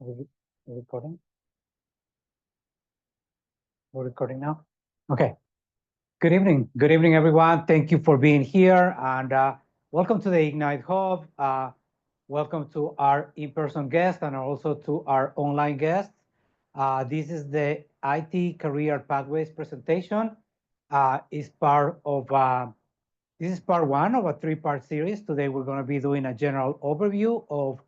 we recording? We're recording now? Okay. Good evening. Good evening, everyone. Thank you for being here and welcome to the Ignite Hub. Welcome to our in-person guests and also to our online guests. This is the IT Career Pathways presentation. Is part of This is part one of a three-part series. Today we're going to be doing a general overview of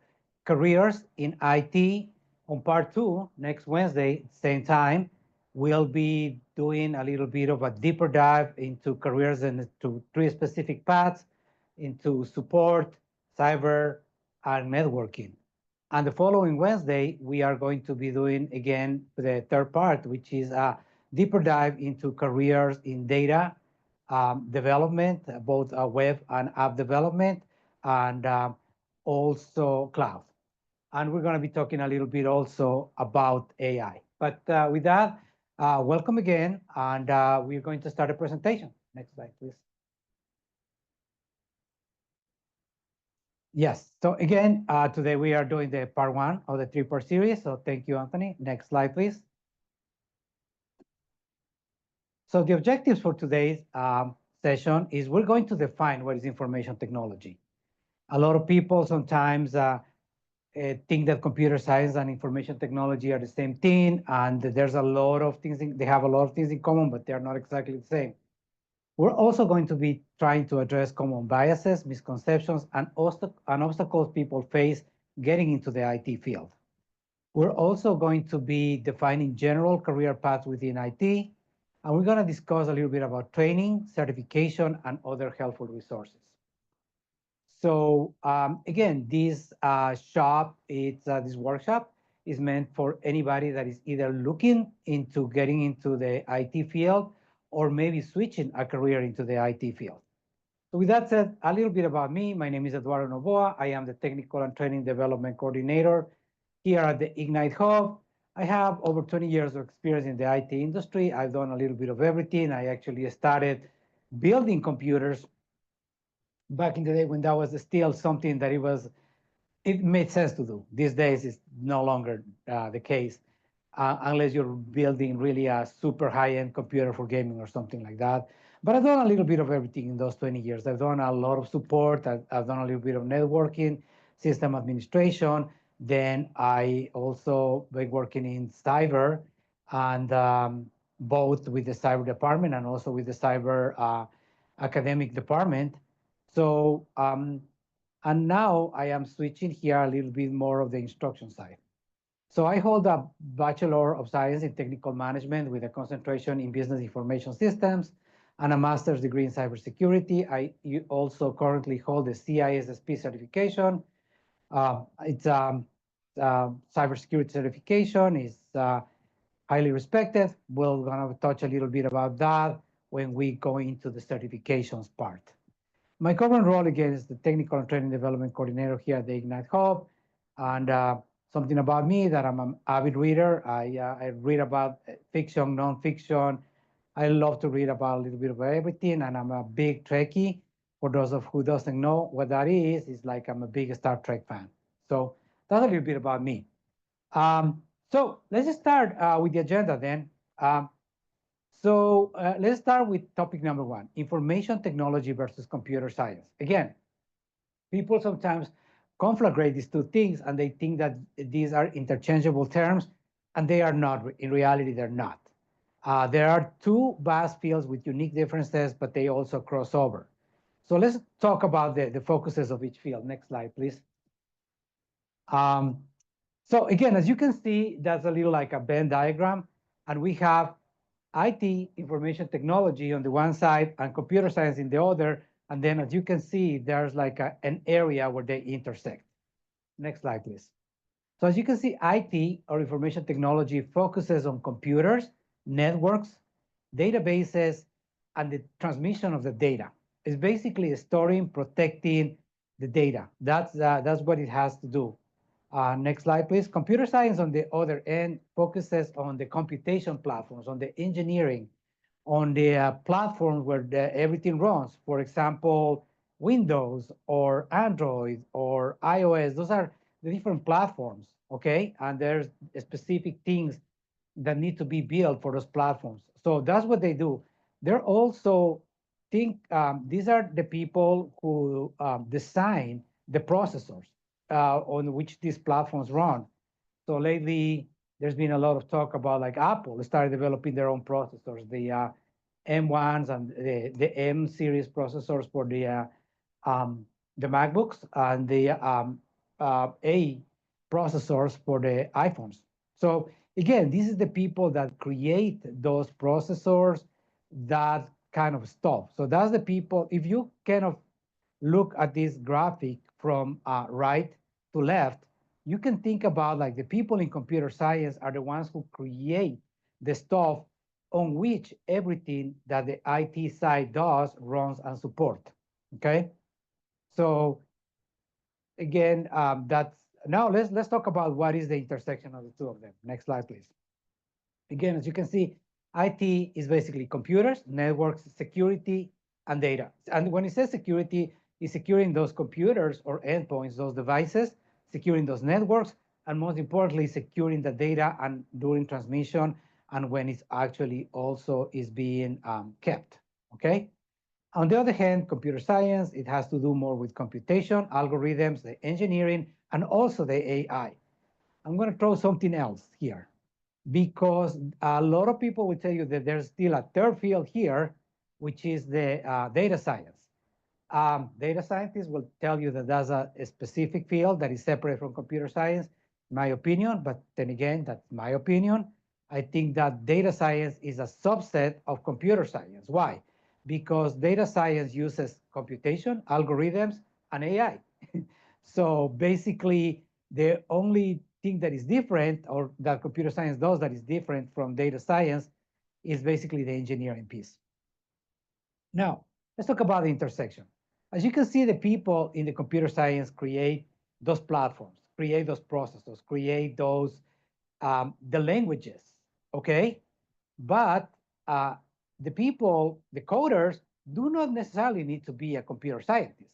careers in IT. On part two, next Wednesday, same time, we'll be doing a little bit of a deeper dive into careers and into three specific paths, into support, cyber, and networking. And the following Wednesday, we are going to be doing again the third part, which is a deeper dive into careers in data development, both web and app development, and also cloud. And we're going to be talking a little bit also about AI. But with that, welcome again, and we're going to start a presentation. Next slide, please. Yes, so again, today we are doing the part one of the three-part series. So thank you, Anthony. Next slide, please. So the objectives for today's session is we're going to define what is information technology. A lot of people sometimes think that computer science and information technology are the same thing, and there's a lot of things, they have a lot of things in common, but they're not exactly the same. We're also going to be trying to address common biases, misconceptions, and obstacles people face getting into the IT field. We're also going to be defining general career paths within IT, and we're going to discuss a little bit about training, certification, and other helpful resources. So again, this this workshop is meant for anybody that is either looking into getting into the IT field or maybe switching a career into the IT field. So with that said, a little bit about me. My name is Eduardo Novoa. I am the Technical and Training Development Coordinator here at the Ignite Hub. I have over 20 years of experience in the IT industry. I've done a little bit of everything. I actually started building computers back in the day when that was still something that it made sense to do. These days, it's no longer the case, unless you're building really a super high-end computer for gaming or something like that. But I've done a little bit of everything in those 20 years. I've done a lot of support. I've done a little bit of networking, system administration. Then I also been working in cyber, and both with the cyber department and also with the cyber academic department. So, and now I am switching here a little bit more of the instruction side. So I hold a Bachelor of Science in Technical Management with a concentration in Business Information Systems and a master's degree in cybersecurity. I also currently hold the CISSP certification. It's cybersecurity certification. Is highly respected. We're going to touch a little bit about that when we go into the certifications part. My current role, again, is the Technical and Training Development Coordinator here at the Ignite Hub. And something about me, that I'm an avid reader. I read about fiction, nonfiction. I love to read about a little bit of everything, and I'm a big Trekkie. For those of who doesn't know what that is, it's like I'm a big Star Trek fan. So that's a little bit about me. So let's just start with the agenda then. So let's start with topic number one, information technology versus computer science. Again, people sometimes conflagrate these two things and they think that these are interchangeable terms, and they are not. In reality, they're not. There are two vast fields with unique differences, but they also cross over. So let's talk about the focuses of each field. Next slide, please. So again, as you can see, that's a little like a Venn diagram, and we have IT, information technology on the one side, and computer science in the other. And then as you can see, there's like an area where they intersect. Next slide, please. So as you can see, IT, or information technology, focuses on computers, networks, databases, and the transmission of the data. It's basically storing, protecting the data. That's what it has to do. Next slide, please. Computer science, on the other end, focuses on the computation platforms, on the engineering, on the platforms where everything runs. For example, Windows or Android or iOS. Those are the different platforms. okay? And there's specific things that need to be built for those platforms. So that's what they do. They're also these are the people who design the processors on which these platforms run. So lately, there's been a lot of talk about like Apple started developing their own processors, the M1s and the M series processors for um, the MacBooks and the A processors for the iPhones. So again, this is the people that create those processors, that kind of stuff. So that's the people, if you kind of look at this graphic from right to left, you can think about like the people in computer science are the ones who create the stuff on which everything that the IT side does runs and support. Okay, so again, that's now let's talk about what is the intersection of the two of them. Next slide, please. Again, as you can see, IT is basically computers, networks, security, and data. And when it says security, it's securing those computers or endpoints, those devices, securing those networks, and most importantly, securing the data and during transmission and when it's actually also is being kept, okay? On the other hand, computer science, it has to do more with computation, algorithms, the engineering, and also the AI. I'm going to throw something else here because a lot of people will tell you that there's still a third field here, which is the data science. Data scientists will tell you that that's a specific field that is separate from computer science, in my opinion, but then again, that's my opinion. I think that data science is a subset of computer science. Why? Because data science uses computation, algorithms, and AI. So basically, the only thing that is different, or that computer science does that is different from data science, is basically the engineering piece. Now, let's talk about the intersection. As you can see, the people in the computer science create those platforms, create those processors, create those the languages, okay? But the people, the coders, do not necessarily need to be a computer scientist.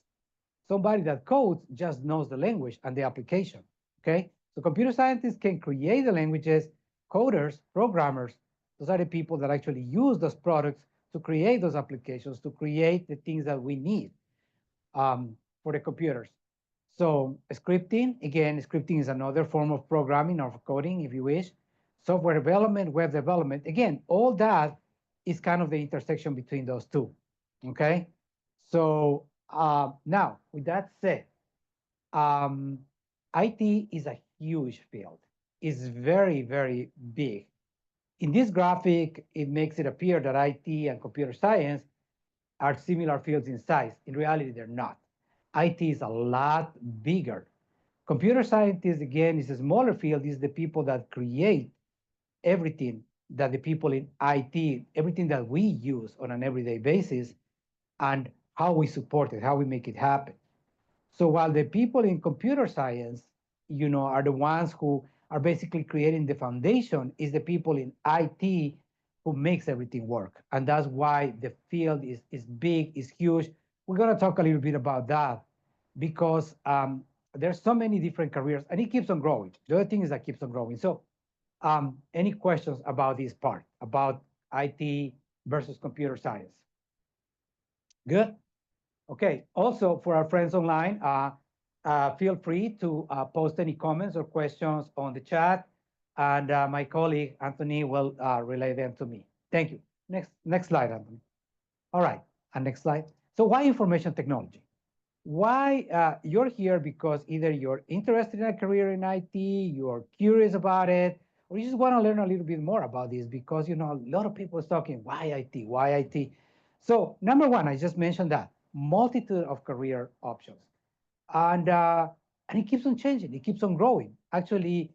Somebody that codes just knows the language and the application, okay? So computer scientists can create the languages, coders, programmers, those are the people that actually use those products to create those applications, to create the things that we need for the computers. So scripting, again, scripting is another form of programming or coding, if you wish. Software development, web development, again, all that is kind of the intersection between those two, okay? So now, with that said, um, IT is a huge field. It's very, very big. In this graphic, it makes it appear that IT and computer science are similar fields in size. In reality, they're not. IT is a lot bigger. Computer scientists, again, is a smaller field, is the people that create everything that the people in IT, everything that we use on an everyday basis, and how we support it, how we make it happen. So while the people in computer science, are the ones who are basically creating the foundation, is the people in IT who makes everything work. And that's why the field is big, is huge. We're going to talk a little bit about that because there's so many different careers and it keeps on growing. The other thing is that keeps on growing. So any questions about this part, about IT versus computer science? Good. Okay. Also, for our friends online, feel free to post any comments or questions on the chat, and my colleague Anthony will relay them to me. Thank you. Next slide, Anthony. All right, and next slide. So why information technology? Why you're here because either you're interested in a career in IT, you're curious about it, or you just want to learn a little bit more about this because a lot of people is talking why IT, why IT. So number one, I just mentioned that multitude of career options, and it keeps on changing, it keeps on growing. Actually,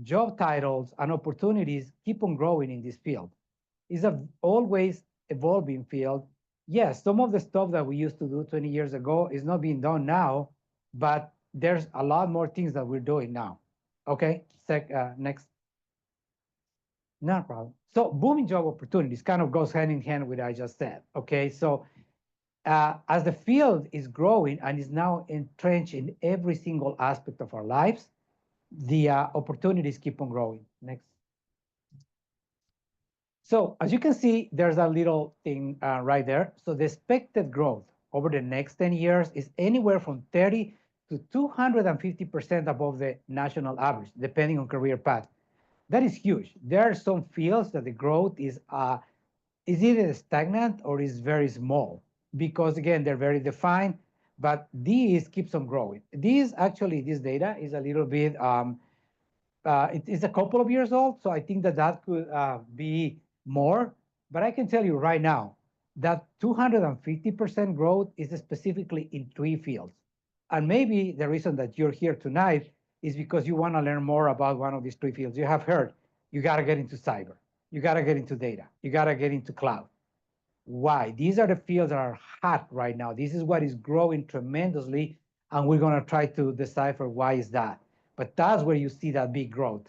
job titles and opportunities keep on growing in this field. It's a always evolving field. Yes, some of the stuff that we used to do 20 years ago is not being done now, but there's a lot more things that we're doing now. Okay, next. No problem. So booming job opportunities kind of goes hand in hand with what I just said. Okay, so as the field is growing and is now entrenched in every single aspect of our lives, the opportunities keep on growing. Next. So as you can see, there's a little thing right there. So the expected growth over the next 10 years is anywhere from 30 to 250% above the national average, depending on career path. That is huge. There are some fields that the growth is either stagnant or is very small because again, they're very defined, but these keeps on growing. This data is a little bit, it is a couple of years old, so I think that that could be more. But I can tell you right now that 250% growth is specifically in three fields. And maybe the reason that you're here tonight is because you want to learn more about one of these three fields. You have heard you got to get into cyber, you got to get into data, you got to get into cloud. Why? These are the fields that are hot right now. This is what is growing tremendously, and we're going to try to decipher why is that. But that's where you see that big growth.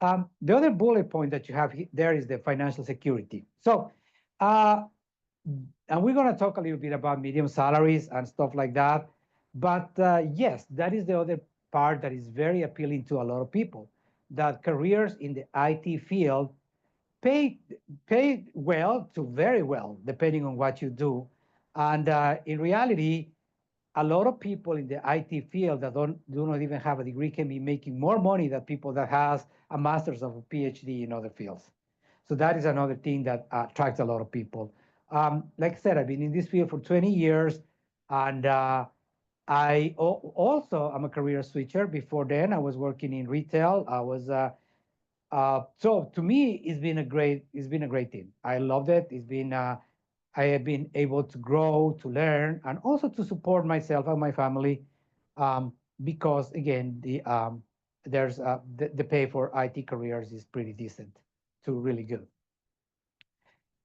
The other bullet point that you have there is the financial security. So, and we're going to talk a little bit about medium salaries and stuff like that. But yes, that is the other part that is very appealing to a lot of people, that careers in the IT field pay well to very well, depending on what you do. And in reality, a lot of people in the IT field that do not even have a degree can be making more money than people that has a master's of a PhD in other fields. So that is another thing that attracts a lot of people. Like I said, I've been in this field for 20 years, and also I'm a career switcher. Before then, I was working in retail. I was so to me, it's been a great thing. I loved it. I have been able to grow, to learn, and also to support myself and my family, because again, the pay for IT careers is pretty decent to really good.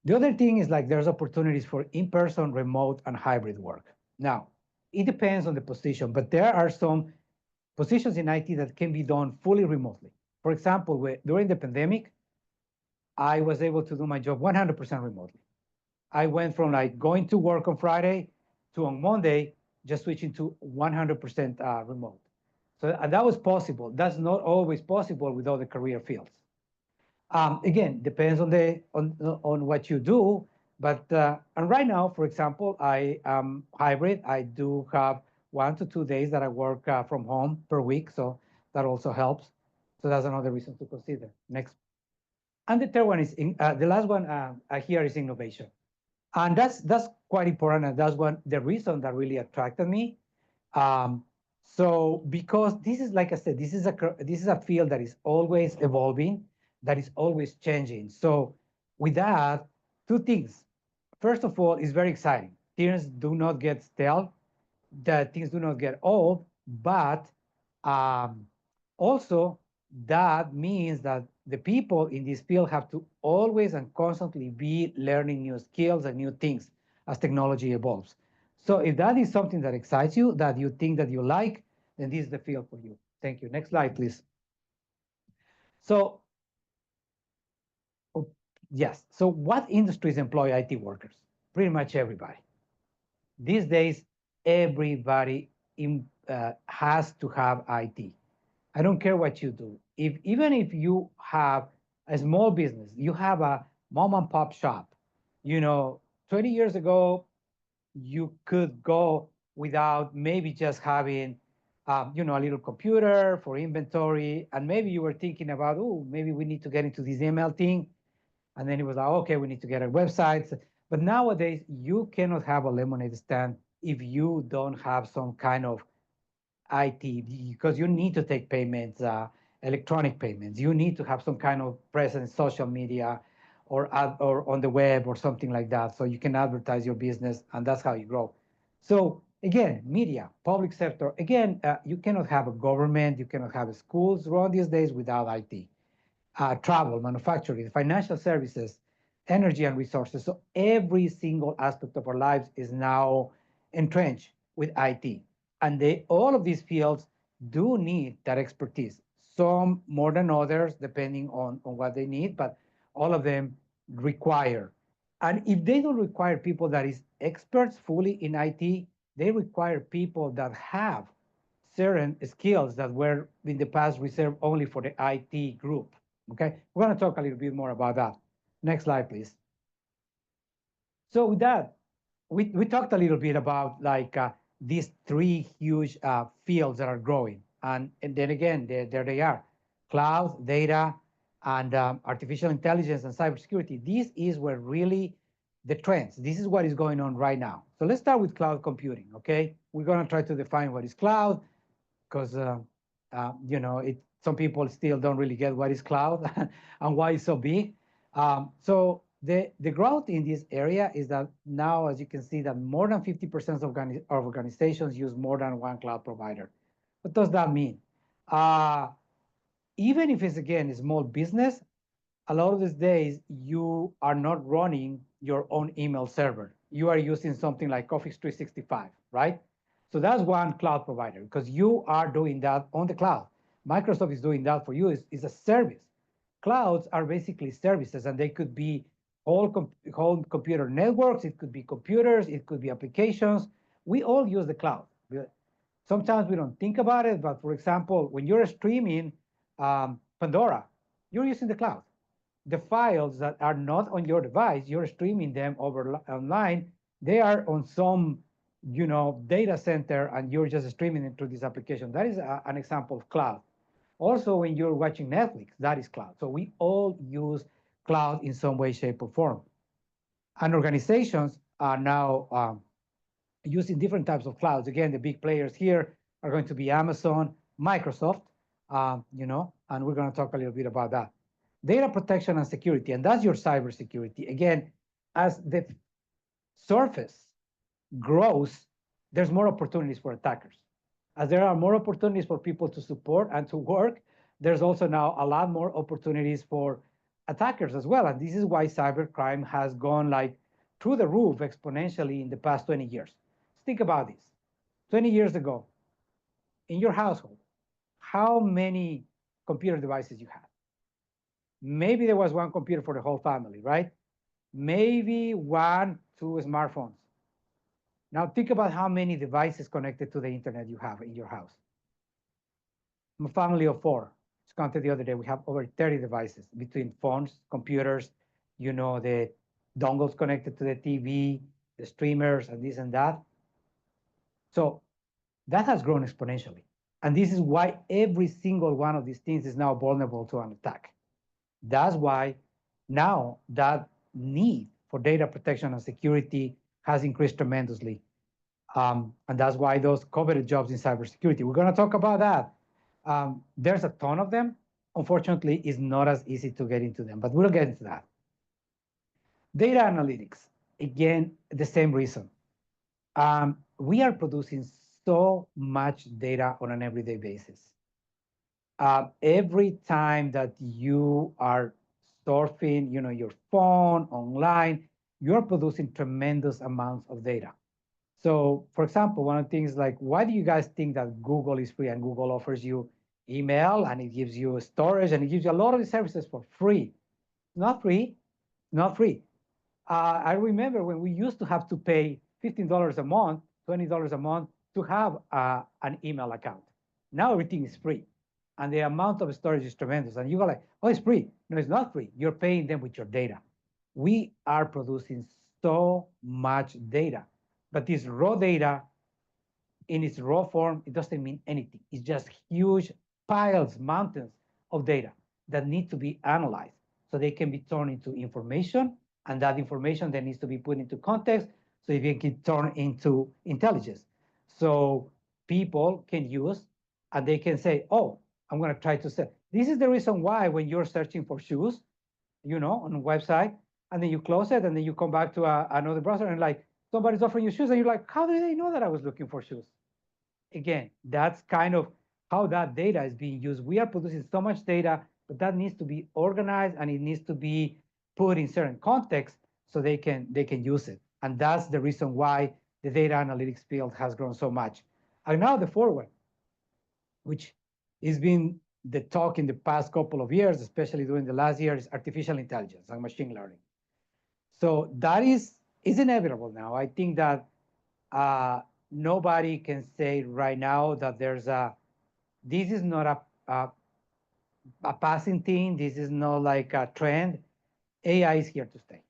The other thing is like there's opportunities for in-person, remote, and hybrid work. Now, it depends on the position, but there are some positions in IT that can be done fully remotely. For example, during the pandemic, I was able to do my job 100% remotely. I went from like going to work on Friday to on Monday, just switching to 100% remote. So and that was possible. That's not always possible with other career fields. Again, depends on on what you do. But and right now, for example, I am hybrid. I do have 1 to 2 days that I work from home per week, so that also helps. So that's another reason to consider. Next, and the third one is the last one here is innovation, and that's quite important, and that's one the reason that really attracted me. Um, so because this is like I said, this is a field that is always evolving, that is always changing. So with that, two things. First of all, it's very exciting. Things do not get stale, that things do not get old, but um, also that means that the people in this field have to always and constantly be learning new skills and new things as technology evolves. So if that is something that excites you, that you think that you like, then this is the field for you. Thank you. Next slide, please. So, oh, yes. So what industries employ IT workers? Pretty much everybody. These days, everybody has to have IT. I don't care what you do. Even if you have a small business, you have a mom and pop shop, 20 years ago, you could go without maybe just having, a little computer for inventory. And maybe you were thinking about, oh, maybe we need to get into this email thing. And then it was like, okay, we need to get our websites. But nowadays, you cannot have a lemonade stand if you don't have some kind of IT, because you need to take payments, electronic payments. You need to have some kind of presence, social media, or on the web or something like that, so you can advertise your business, and that's how you grow. So again, media, public sector. Again, you cannot have a government, you cannot have schools run these days without IT. Travel, manufacturing, financial services, energy and resources. So every single aspect of our lives is now entrenched with IT. And all of these fields do need that expertise. Some more than others, depending on what they need, but all of them require. And if they don't require people that is experts fully in IT, they require people that have certain skills that were in the past reserved only for the IT group. Okay, we're going to talk a little bit more about that. Next slide, please. So with that, we talked a little bit about like these three huge fields that are growing. And then again, there they are: cloud, data, and artificial intelligence and cybersecurity. This is where really the trends, this is what is going on right now. So let's start with cloud computing, okay? We're going to try to define what is cloud because, you know, some people still don't really get what is cloud and why it's so big. So the growth in this area is that now, as you can see, that more than 50% of organizations use more than one cloud provider. What does that mean? Even if it's, again, a small business, a lot of these days you are not running your own email server. You are using something like Office 365, right? So that's one cloud provider because you are doing that on the cloud. Microsoft is doing that for you. Is a service. Clouds are basically services, and they could be whole computer networks. It could be computers. It could be applications. We all use the cloud. Sometimes we don't think about it, but for example, when you're streaming Pandora, you're using the cloud. The files that are not on your device, you're streaming them over online. They are on some, you know, data center, and you're just streaming it through this application. That is an example of cloud. Also, when you're watching Netflix, that is cloud. So we all use cloud in some way, shape, or form. And organizations are now using different types of clouds. Again, the big players here are going to be Amazon, Microsoft, you know, and we're going to talk a little bit about that. Data protection and security, and that's your cybersecurity. Again, as the surface grows, there's more opportunities for attackers. As there are more opportunities for people to support and to work, there's also now a lot more opportunities for attackers as well. And this is why cybercrime has gone like through the roof exponentially in the past 20 years. Think about this. 20 years ago, in your household, how many computer devices you had? Maybe there was one computer for the whole family, right? Maybe one, two smartphones. Now think about how many devices connected to the internet you have in your house. I'm a family of four. Just counted the other day, we have over 30 devices between phones, computers, you know, the dongles connected to the TV, the streamers, and this and that. So that has grown exponentially. And this is why every single one of these things is now vulnerable to an attack. That's why now that need for data protection and security has increased tremendously. And that's why those coveted jobs in cybersecurity, we're going to talk about that. There's a ton of them. Unfortunately, it's not as easy to get into them, but we'll get into that. Data analytics, again, the same reason. We are producing so much data on an everyday basis. Every time that you are surfing, you know, your phone online, you're producing tremendous amounts of data. So, for example, one of the things like, why do you guys think that Google is free and Google offers you email and it gives you storage and it gives you a lot of the services for free? Not free, not free. I remember when we used to have to pay $15 a month, $20 a month to have an email account. Now everything is free. And the amount of storage is tremendous. And you go like, oh, it's free. No, it's not free. You're paying them with your data. We are producing so much data. But this raw data, in its raw form, it doesn't mean anything. It's just huge piles, mountains of data that need to be analyzed so they can be turned into information. And that information then needs to be put into context so it can turn into intelligence. So people can use and they can say, oh, I'm going to try to sell. This is the reason why when you're searching for shoes, you know, on a website, and then you close it and then you come back to another browser and like somebody's offering you shoes and you're like, how do they know that I was looking for shoes? Again, that's kind of how that data is being used. We are producing so much data, but that needs to be organized and it needs to be put in certain context so they can use it. And that's the reason why the data analytics field has grown so much. And now the forward, which has been the talk in the past couple of years, especially during the last year, is artificial intelligence and machine learning. So that is inevitable now. I think that nobody can say right now that this is not a passing thing. This is not like a trend. AI is here to stay.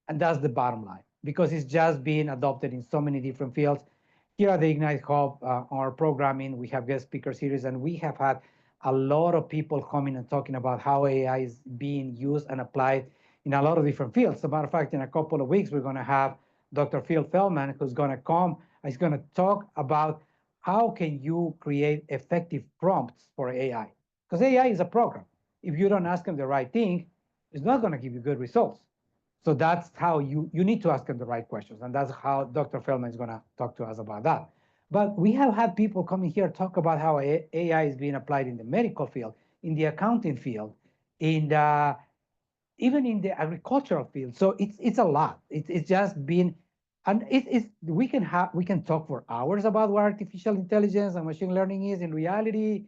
And that's the bottom line because it's just being adopted in so many different fields. Here at the Ignite Hub, our programming, we have guest speaker series, and we have had a lot of people coming and talking about how AI is being used and applied in a lot of different fields. As a matter of fact, in a couple of weeks, we're going to have Dr. Phil Feldman, who's going to come. He's going to talk about how can you create effective prompts for AI, because AI is a program. If you don't ask them the right thing, it's not going to give you good results. So that's how you need to ask them the right questions. And that's how Dr. Feldman is going to talk to us about that. But we have had people coming here talk about how AI is being applied in the medical field, in the accounting field, in the, even in the agricultural field. So it's a lot. It's just been, and we can talk for hours about what artificial intelligence and machine learning is. In reality,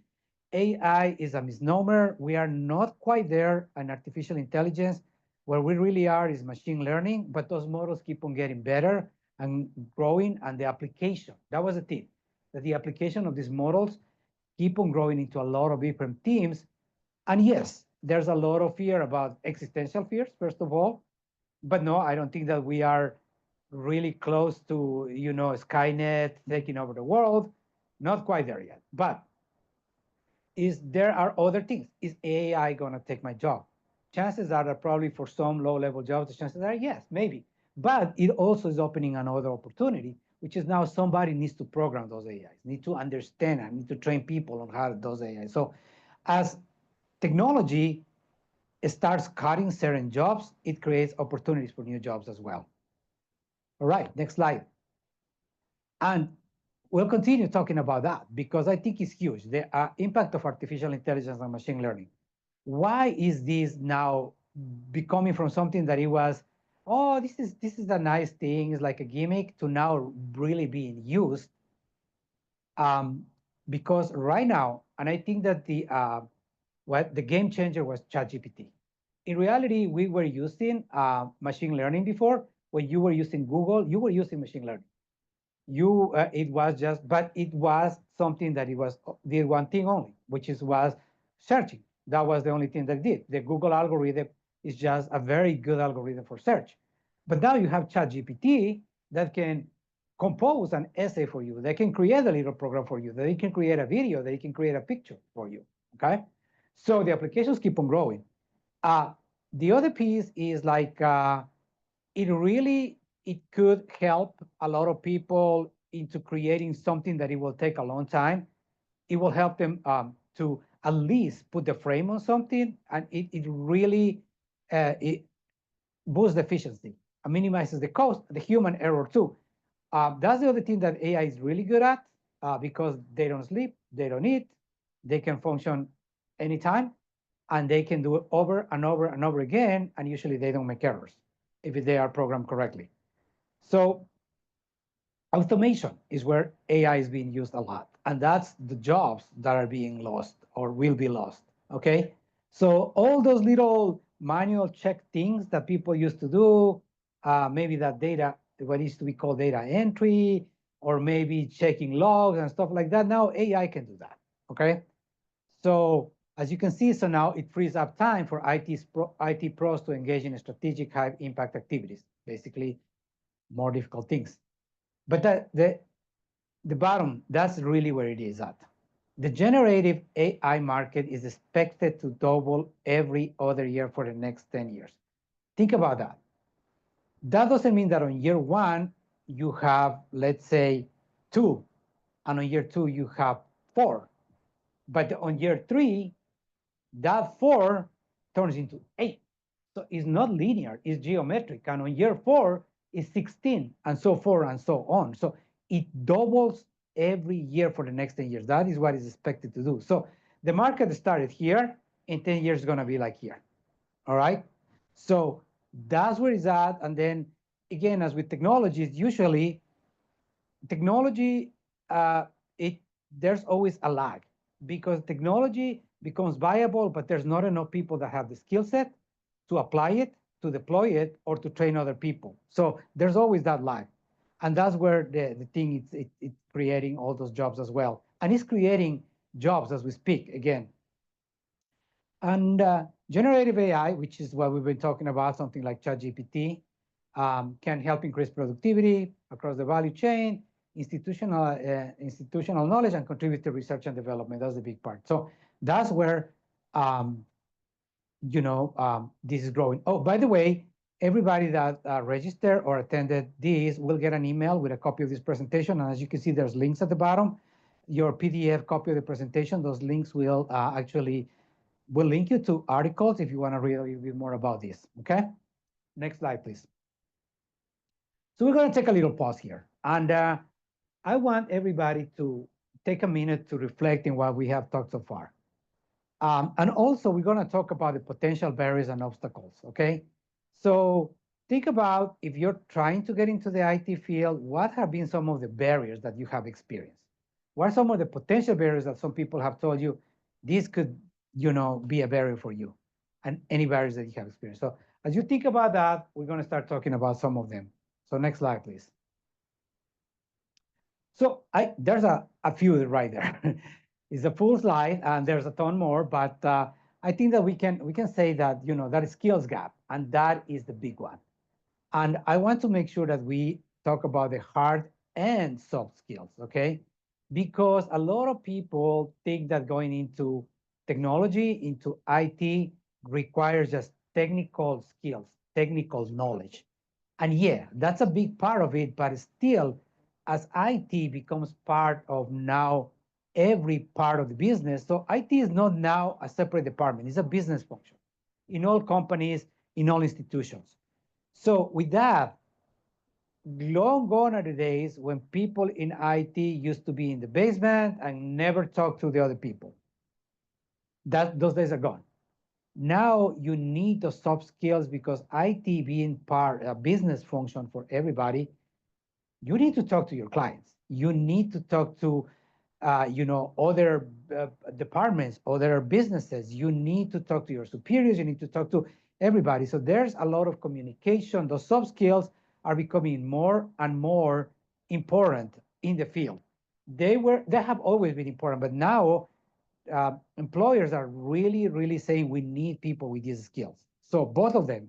AI is a misnomer. We are not quite there in artificial intelligence. Where we really are is machine learning, but those models keep on getting better and growing, and the application, that was the thing, that the application of these models keep on growing into a lot of different teams. And yes, there's a lot of fear about existential fears, first of all, but no, I don't think that we are really close to, Skynet taking over the world. Not quite there yet, but there are other things. Is AI going to take my job? Chances are that probably for some low-level jobs, the chances are yes, maybe. But it also is opening another opportunity, which is now somebody needs to program those AIs, need to understand and need to train people on how those AIs. So as technology starts cutting certain jobs, it creates opportunities for new jobs as well. All right, next slide. And we'll continue talking about that because I think it's huge, the impact of artificial intelligence and machine learning. Why is this now becoming from something that it was, oh, this is a nice thing, it's like a gimmick, to now really being used? Because right now, and I think that the game changer was ChatGPT. In reality, we were using machine learning before. When you were using Google, you were using machine learning. It was just, but it was something that it was did one thing only, which was searching. That was the only thing that it did. The Google algorithm is just a very good algorithm for search. But now you have ChatGPT that can compose an essay for you. They can create a little program for you. They can create a video. They can create a picture for you. Okay, so the applications keep on growing. The other piece is like it could help a lot of people into creating something that it will take a long time. It will help them to at least put the frame on something, and it really it boosts the efficiency and minimizes the cost, the human error too. That's the other thing that AI is really good at because they don't sleep, they don't eat, they can function anytime, and they can do it over and over and over again, and usually they don't make errors if they are programmed correctly. So automation is where AI is being used a lot, and that's the jobs that are being lost or will be lost, okay? So all those little manual check things that people used to do, maybe that data, what used to be called data entry, or maybe checking logs and stuff like that, now AI can do that, okay? So as you can see, so now it frees up time for IT pros to engage in strategic high impact activities, basically more difficult things. But the bottom, that's really where it is at. The generative AI market is expected to double every other year for the next 10 years. Think about that. That doesn't mean that on year one, you have, let's say, 2, and on year 2, you have 4. But on year 3, that 4 turns into 8. So it's not linear, it's geometric. And on year 4 is 16, and so forth and so on. So it doubles every year for the next 10 years. That is what is expected to do. So the market started here, in 10 years, it's going to be like here. All right. So that's where it's at. And then again, as with technologies, usually technology, there's always a lag because technology becomes viable, but there's not enough people that have the skill set to apply it, to deploy it, or to train other people. So there's always that lag. And that's where the thing it's creating all those jobs as well. And it's creating jobs as we speak again. And generative AI, which is what we've been talking about, something like ChatGPT, can help increase productivity across the value chain, institutional knowledge, and contribute to research and development. That's the big part. So that's where um, this is growing. Oh, by the way, everybody that registered or attended this will get an email with a copy of this presentation. And as you can see, there's links at the bottom. Your PDF copy of the presentation, those links will actually will link you to articles if you want to read a little bit more about this. Okay, next slide, please. So we're going to take a little pause here, and I want everybody to take a minute to reflect in what we have talked so far. And also, we're going to talk about the potential barriers and obstacles, okay? So think about if you're trying to get into the IT field, what have been some of the barriers that you have experienced? What are some of the potential barriers that some people have told you this could, be a barrier for you? And any barriers that you have experienced. So as you think about that, we're going to start talking about some of them. So next slide, please. So there's a few right there. It's a full slide, and there's a ton more, but I think that we can say that that is skills gap, and that is the big one. And I want to make sure that we talk about the hard and soft skills, okay? Because a lot of people think that going into technology, into IT, requires just technical skills, technical knowledge. And yeah, that's a big part of it, but still, as IT becomes part of now every part of the business, so IT is not now a separate department, it's a business function in all companies, in all institutions. So with that, long gone are the days when people in IT used to be in the basement and never talk to the other people. Those days are gone. Now you need the soft skills because IT being part a business function for everybody, you need to talk to your clients. You need to talk to other departments, other businesses. You need to talk to your superiors. You need to talk to everybody. So there's a lot of communication. Those soft skills are becoming more and more important in the field. They have always been important, but now employers are really, really saying we need people with these skills. So both of them.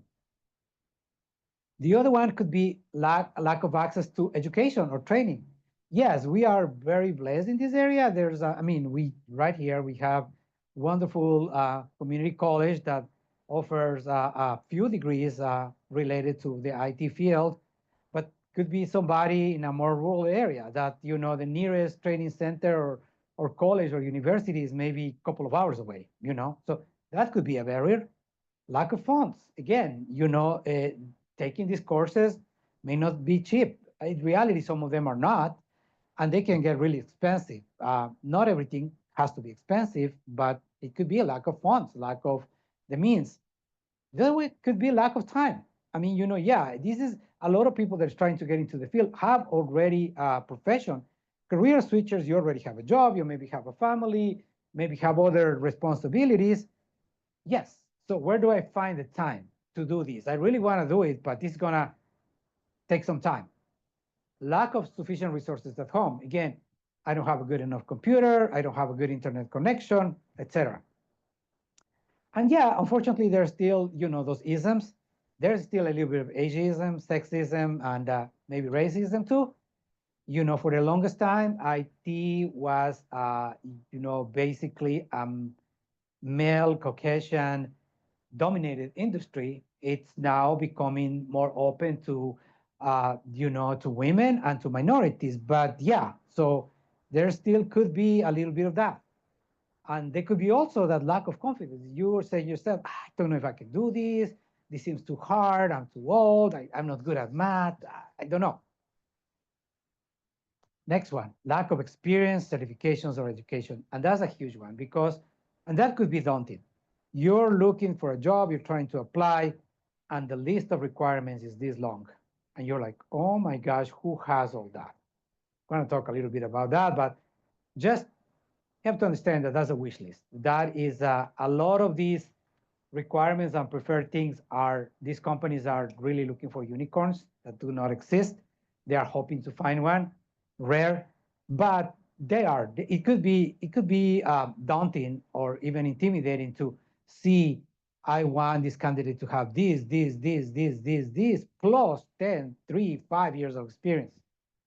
The other one could be lack of access to education or training. Yes, we are very blessed in this area. We right here we have wonderful community college that offers a few degrees related to the IT field, but could be somebody in a more rural area that the nearest training center or college or university is maybe a couple of hours away. So that could be a barrier. Lack of funds. Again, taking these courses may not be cheap. In reality, some of them are not, and they can get really expensive. Not everything has to be expensive, but it could be a lack of funds, lack of the means. The other way could be lack of time. Yeah, this is a lot of people that are trying to get into the field have already a profession. Career switchers, you already have a job, you maybe have a family, maybe have other responsibilities. Yes. So where do I find the time to do this? I really want to do it, but it's going to take some time. Lack of sufficient resources at home. Again, I don't have a good enough computer. I don't have a good internet connection, etc. And yeah, unfortunately, there's still, those isms. There's still a little bit of ageism, sexism, and maybe racism too. For the longest time, IT was, basically male Caucasian dominated industry. It's now becoming more open to, to women and to minorities. But yeah, so there still could be a little bit of that. And there could be also that lack of confidence. You are saying yourself, I don't know if I can do this. This seems too hard. I'm too old. I'm not good at math. I don't know. Next one, lack of experience, certifications, or education. And that's a huge one and that could be daunting. You're looking for a job, you're trying to apply, and the list of requirements is this long. And you're like, oh my gosh, who has all that? I'm going to talk a little bit about that, but just have to understand that that's a wish list. That is a lot of these requirements and preferred things these companies are really looking for unicorns that do not exist. They are hoping to find one, rare, but they are. It could be daunting or even intimidating to see. I want this candidate to have this, plus 10, 3, 5 years of experience.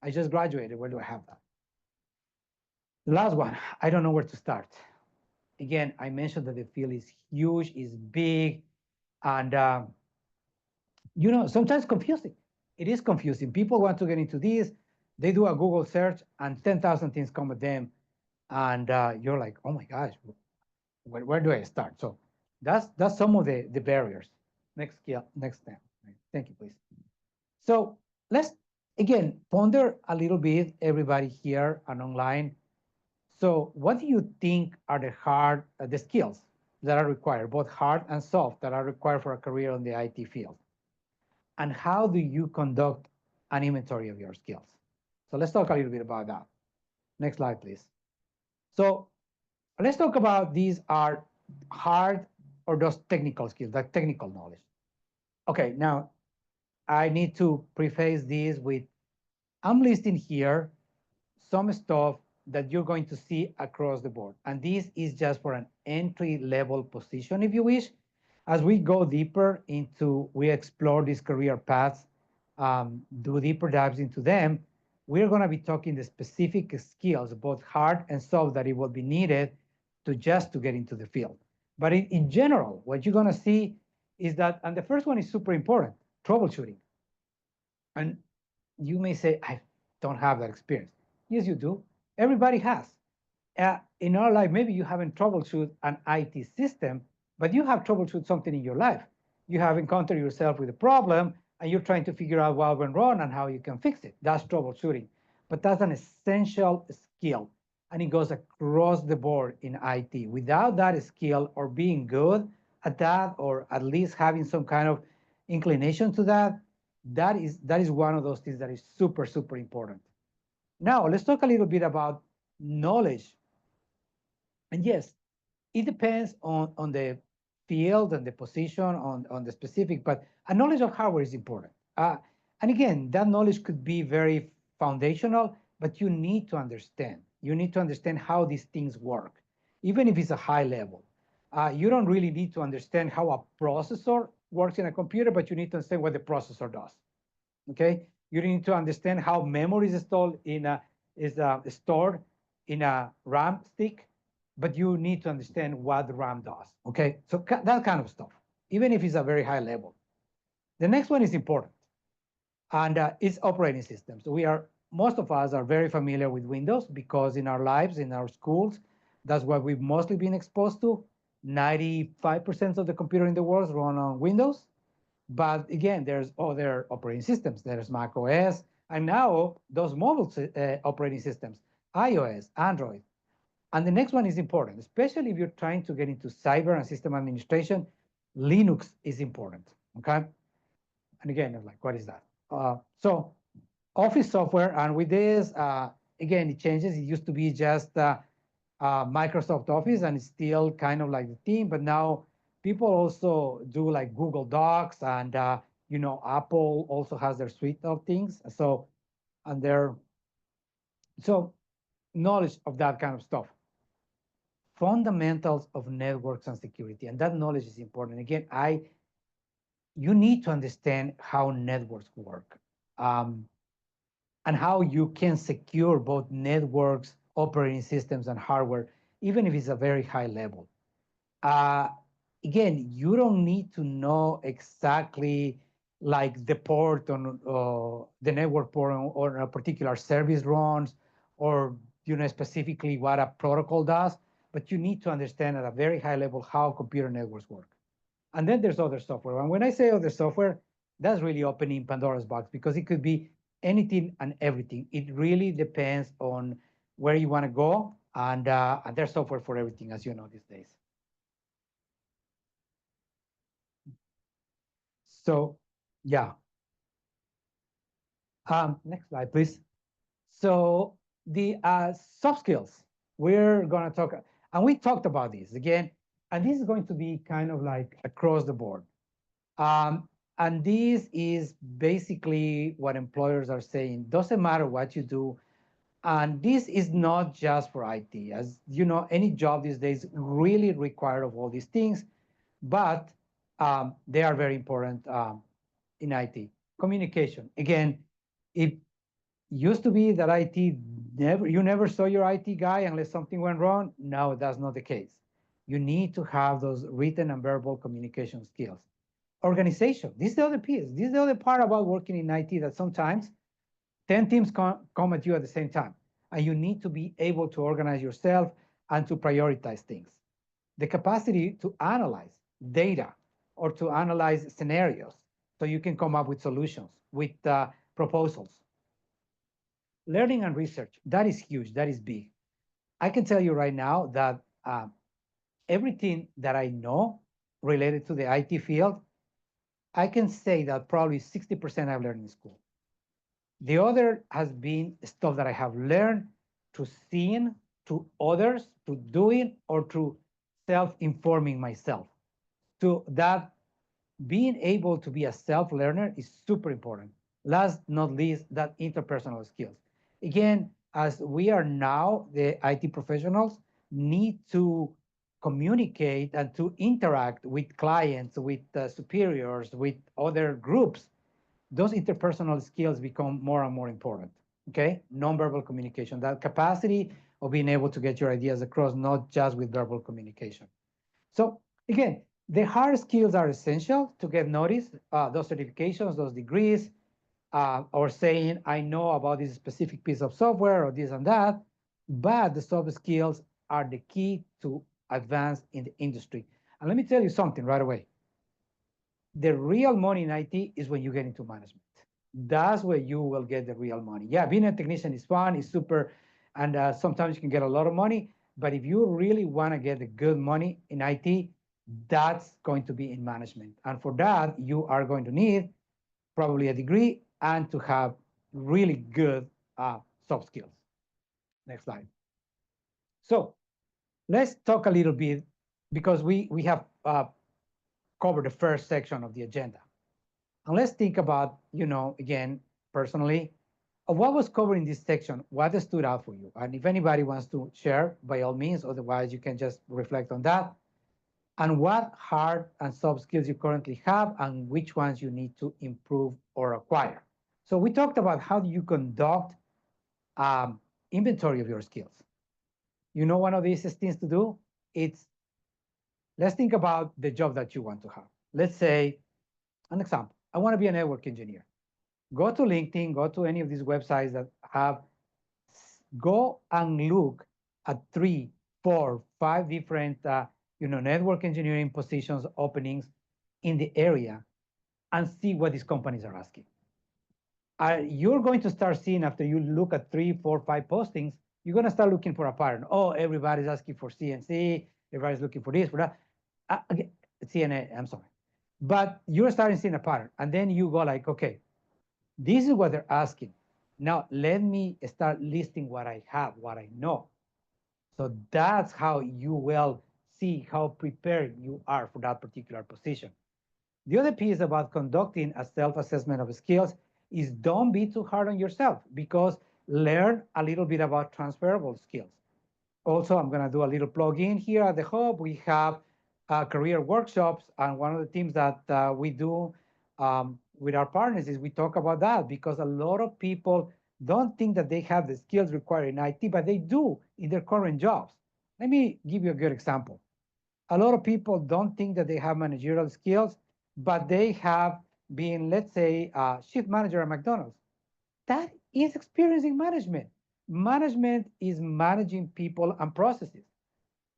I just graduated. Where do I have that? The last one, I don't know where to start. Again, I mentioned that the field is huge, is big, and sometimes confusing. It is confusing. People want to get into this. They do a Google search, and 10,000 things come at them, and you're like, oh my gosh, where do I start? So that's some of the barriers. Next skill, next step. Thank you, please. So let's again ponder a little bit, everybody here and online. So what do you think are the skills that are required, both hard and soft, that are required for a career in the IT field? And how do you conduct an inventory of your skills? So let's talk a little bit about that. Next slide, please. So let's talk about these are hard or those technical skills, like technical knowledge. Okay, now I need to preface this with I'm listing here some stuff that you're going to see across the board. And this is just for an entry level position, if you wish. As we go deeper we explore these career paths, do deeper dives into them, we're going to be talking the specific skills, both hard and soft, that it will be needed to get into the field. But in general, what you're going to see is that, and the first one is super important, troubleshooting. And you may say, I don't have that experience. Yes, you do. Everybody has. In our life, maybe you haven't troubleshoot an IT system, but you have troubleshoot something in your life. You have encountered yourself with a problem and you're trying to figure out what went wrong and how you can fix it. That's troubleshooting. But that's an essential skill, and it goes across the board in IT. Without that skill, or being good at that, or at least having some kind of inclination to that, that is one of those things that is super, super important. Now, let's talk a little bit about knowledge. And yes, it depends on the field and the position, on the specific, but a knowledge of hardware is important. And again, that knowledge could be very foundational, but you need to understand. You need to understand how these things work, even if it's a high level. You don't really need to understand how a processor works in a computer, but you need to understand what the processor does. Okay, you need to understand how memory is stored in a RAM stick, but you need to understand what the RAM does. Okay, so that kind of stuff, even if it's a very high level. The next one is important, and it's operating systems. So most of us are very familiar with Windows because in our lives, in our schools, that's what we've mostly been exposed to. 95% of the computer in the world run on Windows. But again, there's other operating systems. There's Mac OS, and now those mobile operating systems, iOS, Android. And the next one is important, especially if you're trying to get into cyber and system administration. Linux is important, okay? And again, you're like, what is that? So Office software, and with this, again, it changes. It used to be just Microsoft Office, and it's still kind of like the theme, but now people also do like Google Docs, and Apple also has their suite of things. So, and so knowledge of that kind of stuff. Fundamentals of networks and security, and that knowledge is important. Again, you need to understand how networks work, and how you can secure both networks, operating systems, and hardware, even if it's a very high level. Uh, Again, you don't need to know exactly like the port on the network port or a particular service runs, or specifically what a protocol does, but you need to understand at a very high level how computer networks work. And then there's other software. And when I say other software, that's really opening Pandora's box, because it could be anything and everything. It really depends on where you want to go, and there's software for everything, as you know, these days. So, yeah. Next slide, please. So the soft skills, we're going to talk, and we talked about this again, and this is going to be kind of like across the board. And this is basically what employers are saying. Doesn't matter what you do. And this is not just for IT. As you know, any job these days really require of all these things, but they are very important in IT. Communication. Again, it used to be that IT you never saw your IT guy unless something went wrong. No, that's not the case. You need to have those written and verbal communication skills. Organization. This is the other piece. This is the other part about working in IT that sometimes 10 teams come at you at the same time, and you need to be able to organize yourself and to prioritize things. The capacity to analyze data or to analyze scenarios so you can come up with solutions, with proposals. Learning and research, that is huge, that is big. I can tell you right now that everything that I know related to the IT field, I can say that probably 60% I've learned in school. The other has been stuff that I have learned through seeing, to others, to doing, or through self-informing myself. So that being able to be a self-learner is super important. Last not least, that interpersonal skills. Again, as we are now, the IT professionals need to communicate and to interact with clients, with superiors, with other groups. Those interpersonal skills become more and more important. Okay, nonverbal communication, that capacity of being able to get your ideas across, not just with verbal communication. So again, the hard skills are essential to get noticed. Those certifications, those degrees, or saying I know about this specific piece of software or this and that. But the soft skills are the key to advance in the industry. And let me tell you something right away. The real money in IT is when you get into management. That's where you will get the real money. Yeah, being a technician is fun, is super, and sometimes you can get a lot of money. But if you really want to get the good money in IT, that's going to be in management. And for that, you are going to need probably a degree and to have really good soft skills. Next slide. So let's talk a little bit because we have covered the first section of the agenda. And let's think about, again, personally, what was covered in this section, what stood out for you? And if anybody wants to share, by all means, otherwise you can just reflect on that. And what hard and soft skills you currently have and which ones you need to improve or acquire. So we talked about how do you conduct inventory of your skills. One of the easiest things to do, let's think about the job that you want to have. Let's say, an example, I want to be a network engineer. Go to LinkedIn, go to any of these websites that go and look at 3, 4, 5 different, network engineering positions, openings in the area, and see what these companies are asking. You're going to start seeing after you look at 3, 4, 5 postings, you're going to start looking for a pattern. Oh, everybody's asking for CNC, everybody's looking for this, for that. Again, CNA, I'm sorry. But you're starting seeing a pattern. And then you go like, okay, this is what they're asking. Now, let me start listing what I have, what I know. So that's how you will see how prepared you are for that particular position. The other piece about conducting a self-assessment of skills is don't be too hard on yourself because learn a little bit about transferable skills. Also, I'm going to do a little plug-in here at the Hub. We have career workshops, and one of the things that we do with our partners is we talk about that because a lot of people don't think that they have the skills required in IT, but they do in their current jobs. Let me give you a good example. A lot of people don't think that they have managerial skills, but they have been, let's say, a shift manager at McDonald's. That is experience in management. Management is managing people and processes.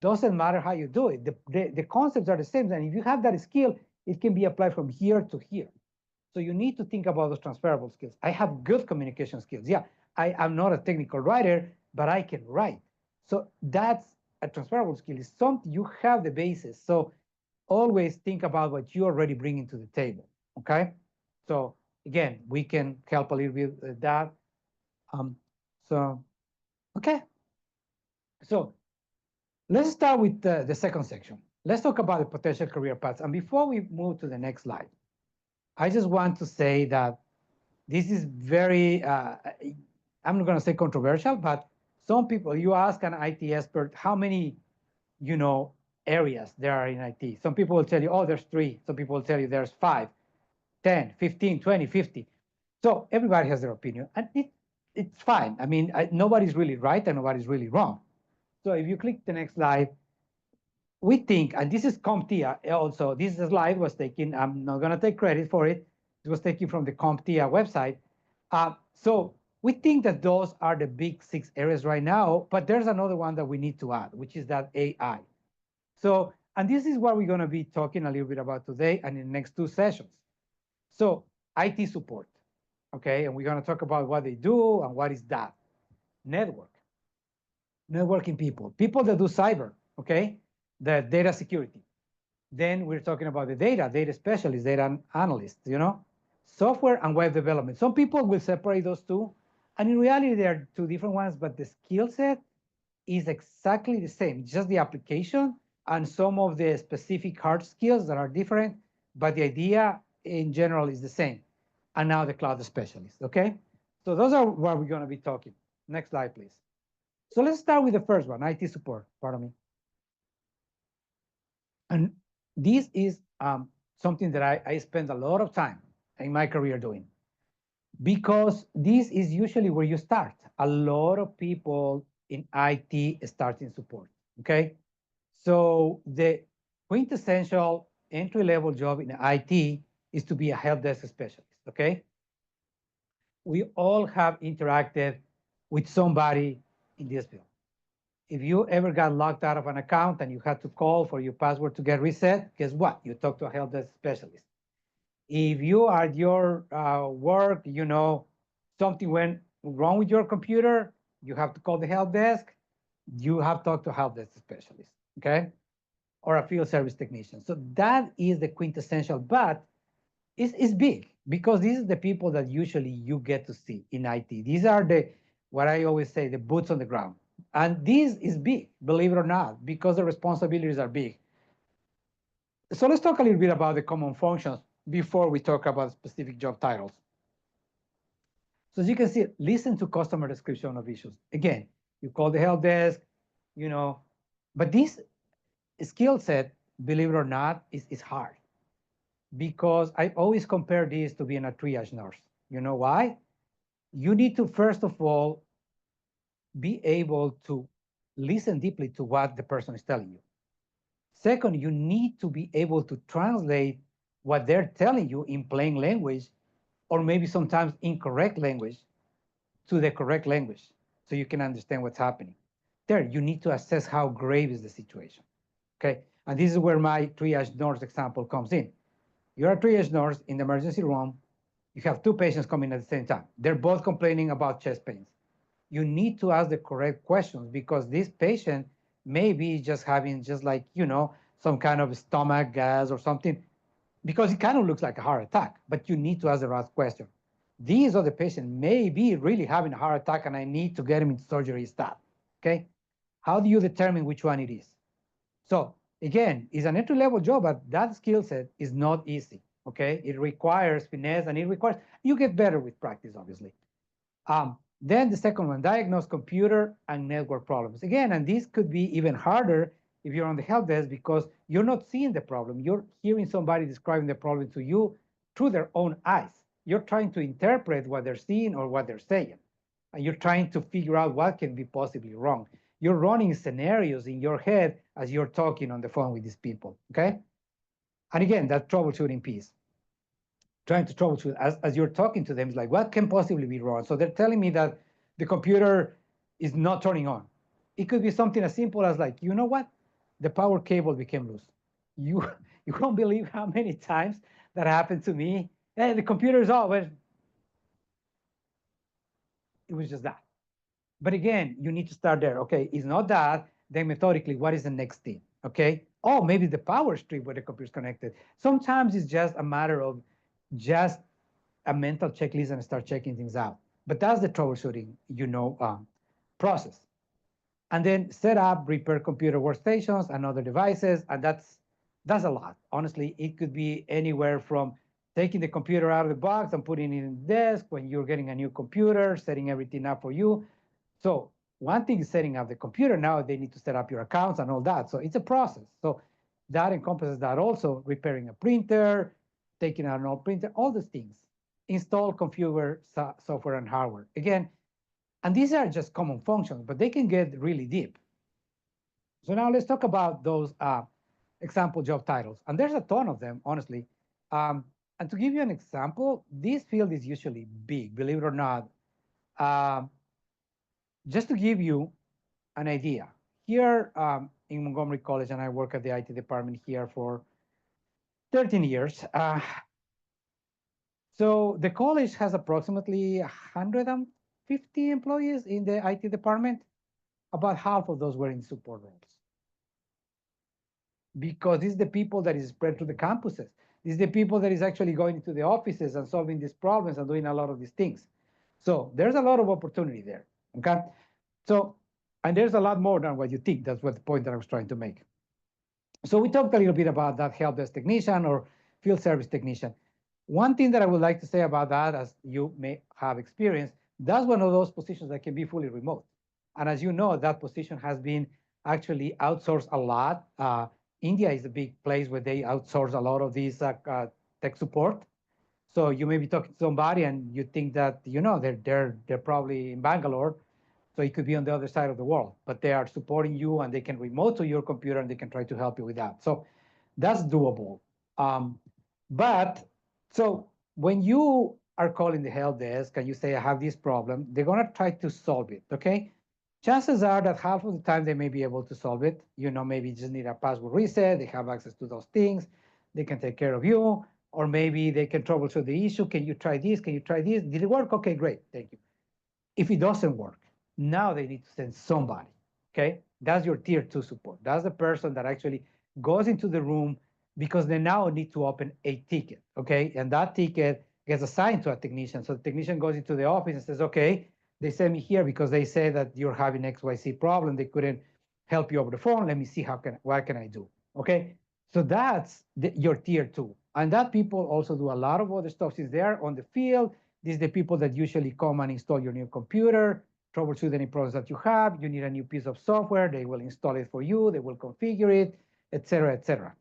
Doesn't matter how you do it. The concepts are the same. And if you have that skill, it can be applied from here to here. So you need to think about those transferable skills. I have good communication skills. Yeah, I am not a technical writer, but I can write. So that's a transferable skill. It's something you have the basis. So always think about what you already bringing to the table. Okay. So again, we can help a little bit with that. So, okay. So let's start with the second section. Let's talk about the potential career paths. And before we move to the next slide, I just want to say that this is very, I'm not going to say controversial, but some people, you ask an IT expert how many, you know, areas there are in IT. Some people will tell you, oh, there's 3. Some people will tell you there's 5, 10, 15, 20, 50. So everybody has their opinion, and it's fine. I mean, nobody's really right and nobody's really wrong. So if you click the next slide, we think, and this is CompTIA also, this slide was taken, I'm not going to take credit for it. It was taken from the CompTIA website. So we think that those are the big 6 areas right now, but there's another one that we need to add, which is that AI. So, and this is what we're going to be talking a little bit about today and in the next 2 sessions. So IT support, okay? And we're going to talk about what they do and what is that. Networking people that do cyber, okay? The data security. Then we're talking about the data specialists, data analysts, you know? Software and web development. Some people will separate those two. And in reality, they are 2 different ones, but the skill set is exactly the same, just the application and some of the specific hard skills that are different, but the idea in general is the same. And now the cloud specialist, okay? So those are what we're going to be talking. Next slide, please. So let's start with the first one, IT support, pardon me. And this is something that I spend a lot of time in my career doing, because this is usually where you start. A lot of people in IT start in support, okay? So the quintessential entry-level job in IT is to be a help desk specialist, okay? We all have interacted with somebody in this field. If you ever got locked out of an account and you had to call for your password to get reset, guess what? You talk to a help desk specialist. If you are at your work, you know, something went wrong with your computer, you have to call the help desk, you have to talk to a help desk specialist, okay? Or a field service technician. So that is the quintessential, but it's big because these are the people that usually you get to see in IT. These are the, what I always say, the boots on the ground. And this is big, believe it or not, because the responsibilities are big. So let's talk a little bit about the common functions before we talk about specific job titles. So as you can see, listen to customer description of issues. Again, you call the help desk, you know, but this skill set, believe it or not, is hard, because I always compare this to being a triage nurse. You know why? You need to, first of all, be able to listen deeply to what the person is telling you. Second, you need to be able to translate what they're telling you in plain language, or maybe sometimes incorrect language, to the correct language so you can understand what's happening. Third, you need to assess how grave is the situation. Okay, and this is where my triage nurse example comes in. You're a triage nurse in the emergency room. You have 2 patients coming at the same time. They're both complaining about chest pains. You need to ask the correct questions, because this patient may be just having just like, you know, some kind of stomach gas or something, because it kind of looks like a heart attack, but you need to ask the right question. These other patients may be really having a heart attack and I need to get him into surgery stat. Okay. How do you determine which one it is? So again, it's an entry-level job, but that skill set is not easy. Okay. It requires finesse, and it requires, you get better with practice, obviously. Then the second one, diagnose computer and network problems. Again, and this could be even harder if you're on the help desk, because you're not seeing the problem. You're hearing somebody describing the problem to you through their own eyes. You're trying to interpret what they're seeing or what they're saying. And you're trying to figure out what can be possibly wrong. You're running scenarios in your head as you're talking on the phone with these people, okay? And again, that troubleshooting piece, trying to troubleshoot as you're talking to them, is like, what can possibly be wrong? So they're telling me that the computer is not turning on. It could be something as simple as like, you know what? The power cable became loose. You, you won't believe how many times that happened to me. Hey, the computer is off. But it was just that. But again, you need to start there. Okay, it's not that. Then methodically, what is the next thing? Okay. Oh, maybe the power strip where the computer is connected. Sometimes it's just a matter of just a mental checklist and start checking things out. But that's the troubleshooting, you know, process. And then set up, repair computer workstations and other devices, and that's a lot. Honestly, it could be anywhere from taking the computer out of the box and putting it in the desk, when you're getting a new computer, setting everything up for you. So one thing is setting up the computer. Now they need to set up your accounts and all that. So it's a process. So that encompasses that also, repairing a printer, taking out an old printer, all these things. Install, configure software and hardware. Again, and these are just common functions, but they can get really deep. So now let's talk about those example job titles. And there's a ton of them, honestly. And to give you an example, this field is usually big, believe it or not. Um, just to give you an idea, here in Montgomery College, and I work at the IT department here for 13 years. So the college has approximately 150 employees in the IT department. About half of those were in support roles, because this is the people that is spread to the campuses. This is the people that is actually going to the offices and solving these problems and doing a lot of these things. So there's a lot of opportunity there, okay? So, and there's a lot more than what you think. That's what the point that I was trying to make. So we talked a little bit about that help desk technician or field service technician. One thing that I would like to say about that, as you may have experienced, that's one of those positions that can be fully remote. And as you know, that position has been actually outsourced a lot. India is a big place where they outsource a lot of these tech support. So you may be talking to somebody and you think that, you know, they're probably in Bangalore, so it could be on the other side of the world, but they are supporting you and they can remote to your computer and they can try to help you with that. So that's doable. But so when you are calling the help desk and you say, I have this problem, they're going to try to solve it. Okay. Chances are that half of the time they may be able to solve it. You know, maybe you just need a password reset. They have access to those things. They can take care of you. Or maybe they can troubleshoot the issue. Can you try this? Can you try this? Did it work? Okay, great. Thank you. If it doesn't work, now they need to send somebody. Okay. That's your tier two support. That's the person that actually goes into the room, because they now need to open a ticket. Okay. And that ticket gets assigned to a technician. So the technician goes into the office and says, okay, they sent me here because they say that you're having XYZ problem. They couldn't help you over the phone. Let me see what can I do? Okay. So that's your tier two. And that people also do a lot of other stuff. Since they're on the field, these are the people that usually come and install your new computer, troubleshoot any problems that you have. You need a new piece of software, they will install it for you, they will configure it, etc., etc.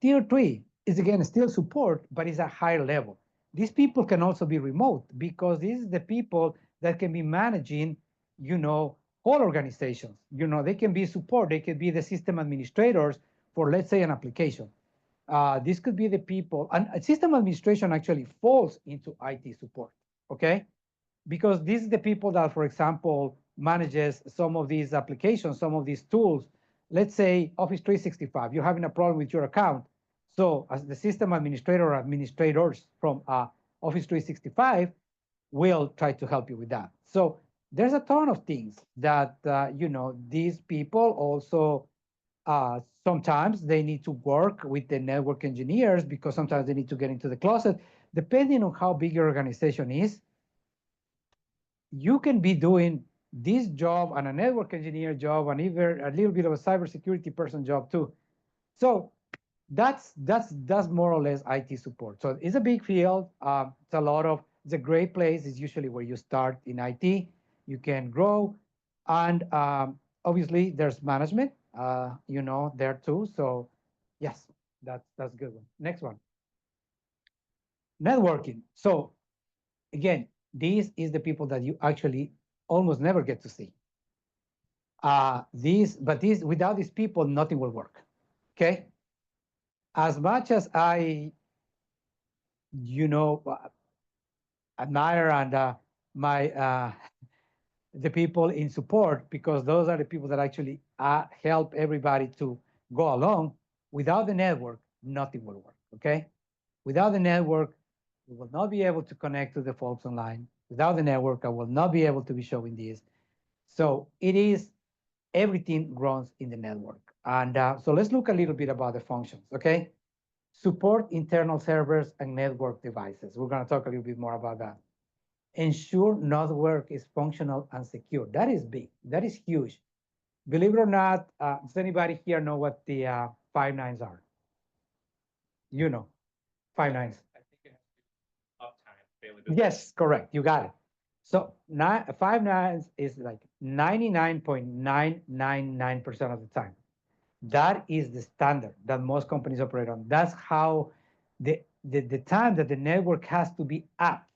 Tier 3 is again still support, but it's a higher level. These people can also be remote, because these are the people that can be managing, you know, whole organizations. You know, they can be support, they can be the system administrators for, let's say, an application. This could be the people, and system administration actually falls into IT support, okay? Because these are the people that, for example, manages some of these applications, some of these tools. Let's say Office 365, you're having a problem with your account. So as the system administrator or administrators from Office 365 will try to help you with that. So there's a ton of things that, you know, these people also, sometimes they need to work with the network engineers, because sometimes they need to get into the closet. Depending on how big your organization is, you can be doing this job and a network engineer job and even a little bit of a cybersecurity person job too. So that's more or less IT support. So it's a big field. It's a great place. It's usually where you start in IT. You can grow, and obviously there's management, you know, there too. So yes, that's a good one. Next one, networking. So again, this is the people that you actually almost never get to see. Without these people, nothing will work. Okay. As much as I, you know, admire and my the people in support, because those are the people that actually help everybody to go along. Without the network, nothing will work. Okay. Without the network, we will not be able to connect to the folks online. Without the network, I will not be able to be showing this. So it is, everything runs in the network. And so let's look a little bit about the functions, okay? Support internal servers and network devices. We're going to talk a little bit more about that. Ensure network is functional and secure. That is big. That is huge. Believe it or not, does anybody here know what the 5 nines are? You know. 5 nines. I think it has to be uptime availability. Yes, correct. You got it. So 5 nines is like 99.999% of the time. That is the standard that most companies operate on. That's how the time that the network has to be up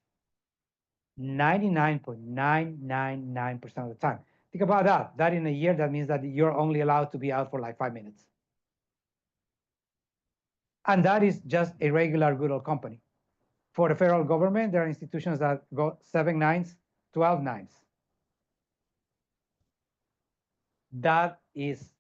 99.999% of the time. Think about that. That in a year, that means that you're only allowed to be out for like 5 minutes. And that is just a regular good old company. For the federal government, there are institutions that go 7 nines, 12 nines. That is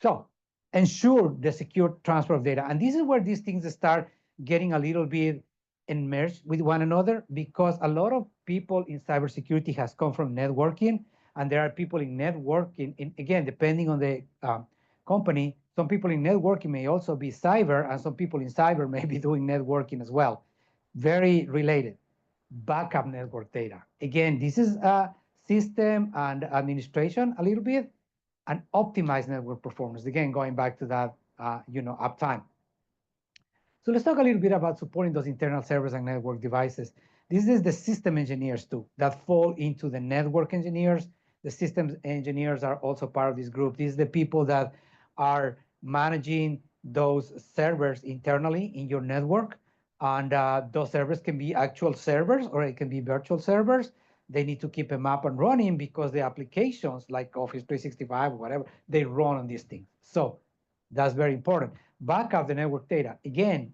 so ensure the secure transfer of data. And this is where these things start getting a little bit enmeshed with one another, because a lot of people in cybersecurity has come from networking, and there are people in networking, again, depending on the company, some people in networking may also be cyber, and some people in cyber may be doing networking as well. Very related. Backup network data. Again, this is a system and administration a little bit, and optimize network performance. Again, going back to that, uptime. So let's talk a little bit about supporting those internal servers and network devices. This is the system engineers too that fall into the network engineers. The systems engineers are also part of this group. These are the people that are managing those servers internally in your network. And those servers can be actual servers or it can be virtual servers. They need to keep them up and running because the applications like Office 365 or whatever, they run on these things. So that's very important. Backup the network data. Again,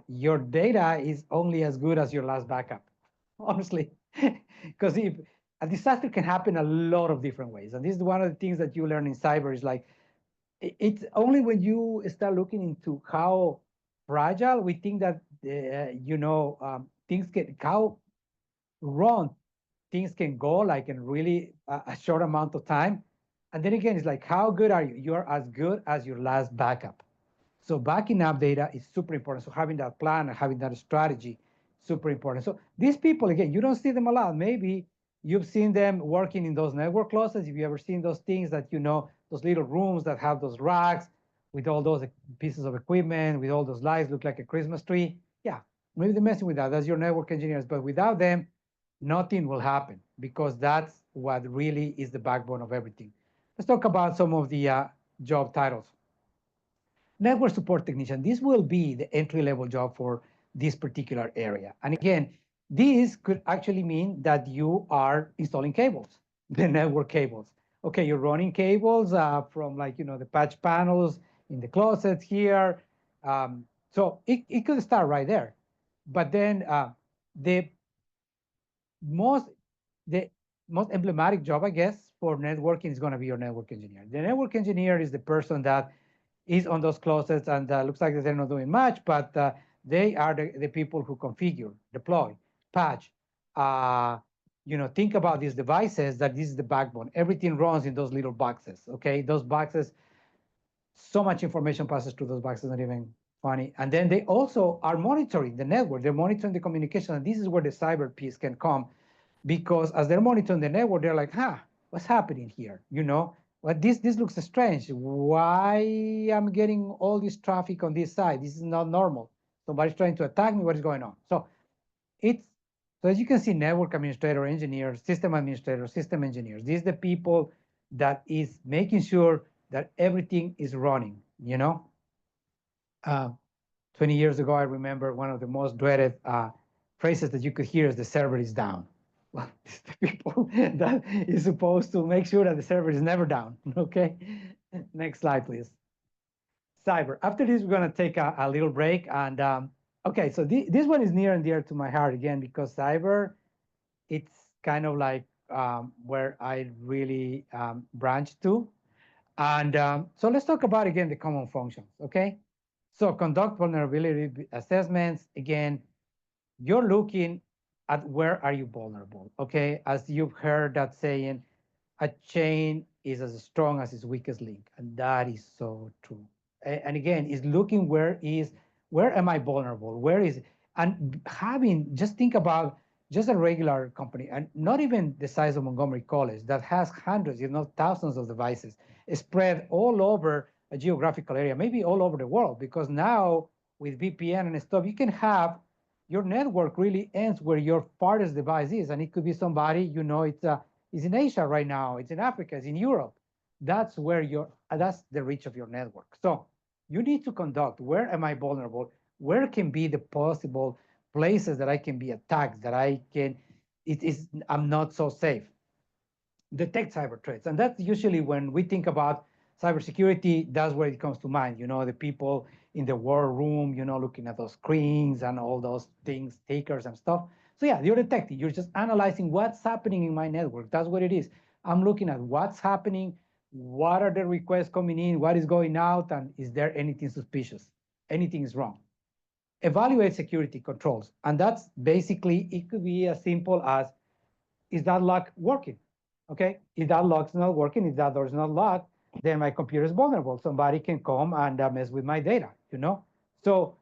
your data is only as good as your last backup, honestly. Because if a disaster can happen a lot of different ways. And this is one of the things that you learn in cyber is like, it's only when you start looking into how fragile we think that, things can, how wrong things can go, like in really a short amount of time. And then again, it's like, how good are you? You're as good as your last backup. So backing up data is super important. So having that plan and having that strategy, super important. So these people, again, you don't see them a lot. Maybe you've seen them working in those network closets. If you ever seen those things that, those little rooms that have those racks with all those pieces of equipment, with all those lights, look like a Christmas tree. Yeah, maybe they're messing with that. That's your network engineers. But without them, nothing will happen, because that's what really is the backbone of everything. Let's talk about some of the job titles. Network support technician, this will be the entry-level job for this particular area. And again, this could actually mean that you are installing cables, the network cables. Okay, you're running cables from the patch panels in the closets here. So it could start right there. But then the most the most emblematic job, I guess, for networking is going to be your network engineer. The network engineer is the person that is on those closets, and looks like they're not doing much, but they are the people who configure, deploy, patch. Think about these devices, that this is the backbone. Everything runs in those little boxes, okay? Those boxes, so much information passes through those boxes, not even funny. And then they also are monitoring the network. They're monitoring the communication, and this is where the cyber piece can come, because as they're monitoring the network, they're like, what's happening here? Well, this looks strange. Why I'm getting all this traffic on this side? This is not normal. Somebody's trying to attack me. What is going on? So it's so as you can see, network administrator, engineers, system administrator, system engineers. These are the people that is making sure that everything is running. 20 years ago, I remember one of the most dreaded phrases that you could hear is the server is down. Well, it's the people that is supposed to make sure that the server is never down. Okay, next slide, please. Cyber. After this, we're going to take a little break. And okay, so this one is near and dear to my heart again, because cyber, it's kind of like where I really branch to. And so let's talk about, again, the common functions, okay? So conduct vulnerability assessments. Again, you're looking at where are you vulnerable, okay? As you've heard that saying, a chain is as strong as its weakest link, and that is so true. And again, is looking where am I vulnerable? Where is it? And just think about just a regular company, and not even the size of Montgomery College, that has hundreds, if not thousands of devices spread all over a geographical area, maybe all over the world, because now with VPN and stuff, you can have your network really ends where your farthest device is. And it could be somebody, it's in Asia right now, it's in Africa, it's in Europe. That's where that's the reach of your network. So you need to conduct, where am I vulnerable? Where can be the possible places that I can be attacked, that I'm not so safe. Detect cyber threats. And that's usually when we think about cybersecurity, that's where it comes to mind. The people in the war room, looking at those screens and all those things, takers and stuff. So yeah, you're detecting, you're just analyzing what's happening in my network. That's what it is. I'm looking at what's happening, what are the requests coming in, what is going out, and is there anything suspicious? Anything is wrong. Evaluate security controls. And that's basically, it could be as simple as, is that lock working? Okay, if that lock's not working, if that door is not locked, then my computer is vulnerable. Somebody can come and mess with my data. So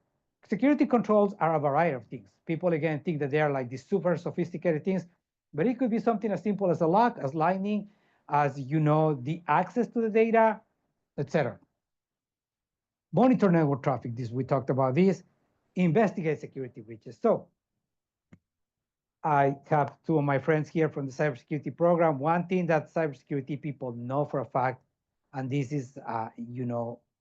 security controls are a variety of things. People, again, think that they are like these super sophisticated things, but it could be something as simple as a lock, as lightning, as, the access to the data, etc. Monitor network traffic. We talked about this. Investigate security breaches. So I have two of my friends here from the cybersecurity program. One thing that cybersecurity people know for a fact, and this is,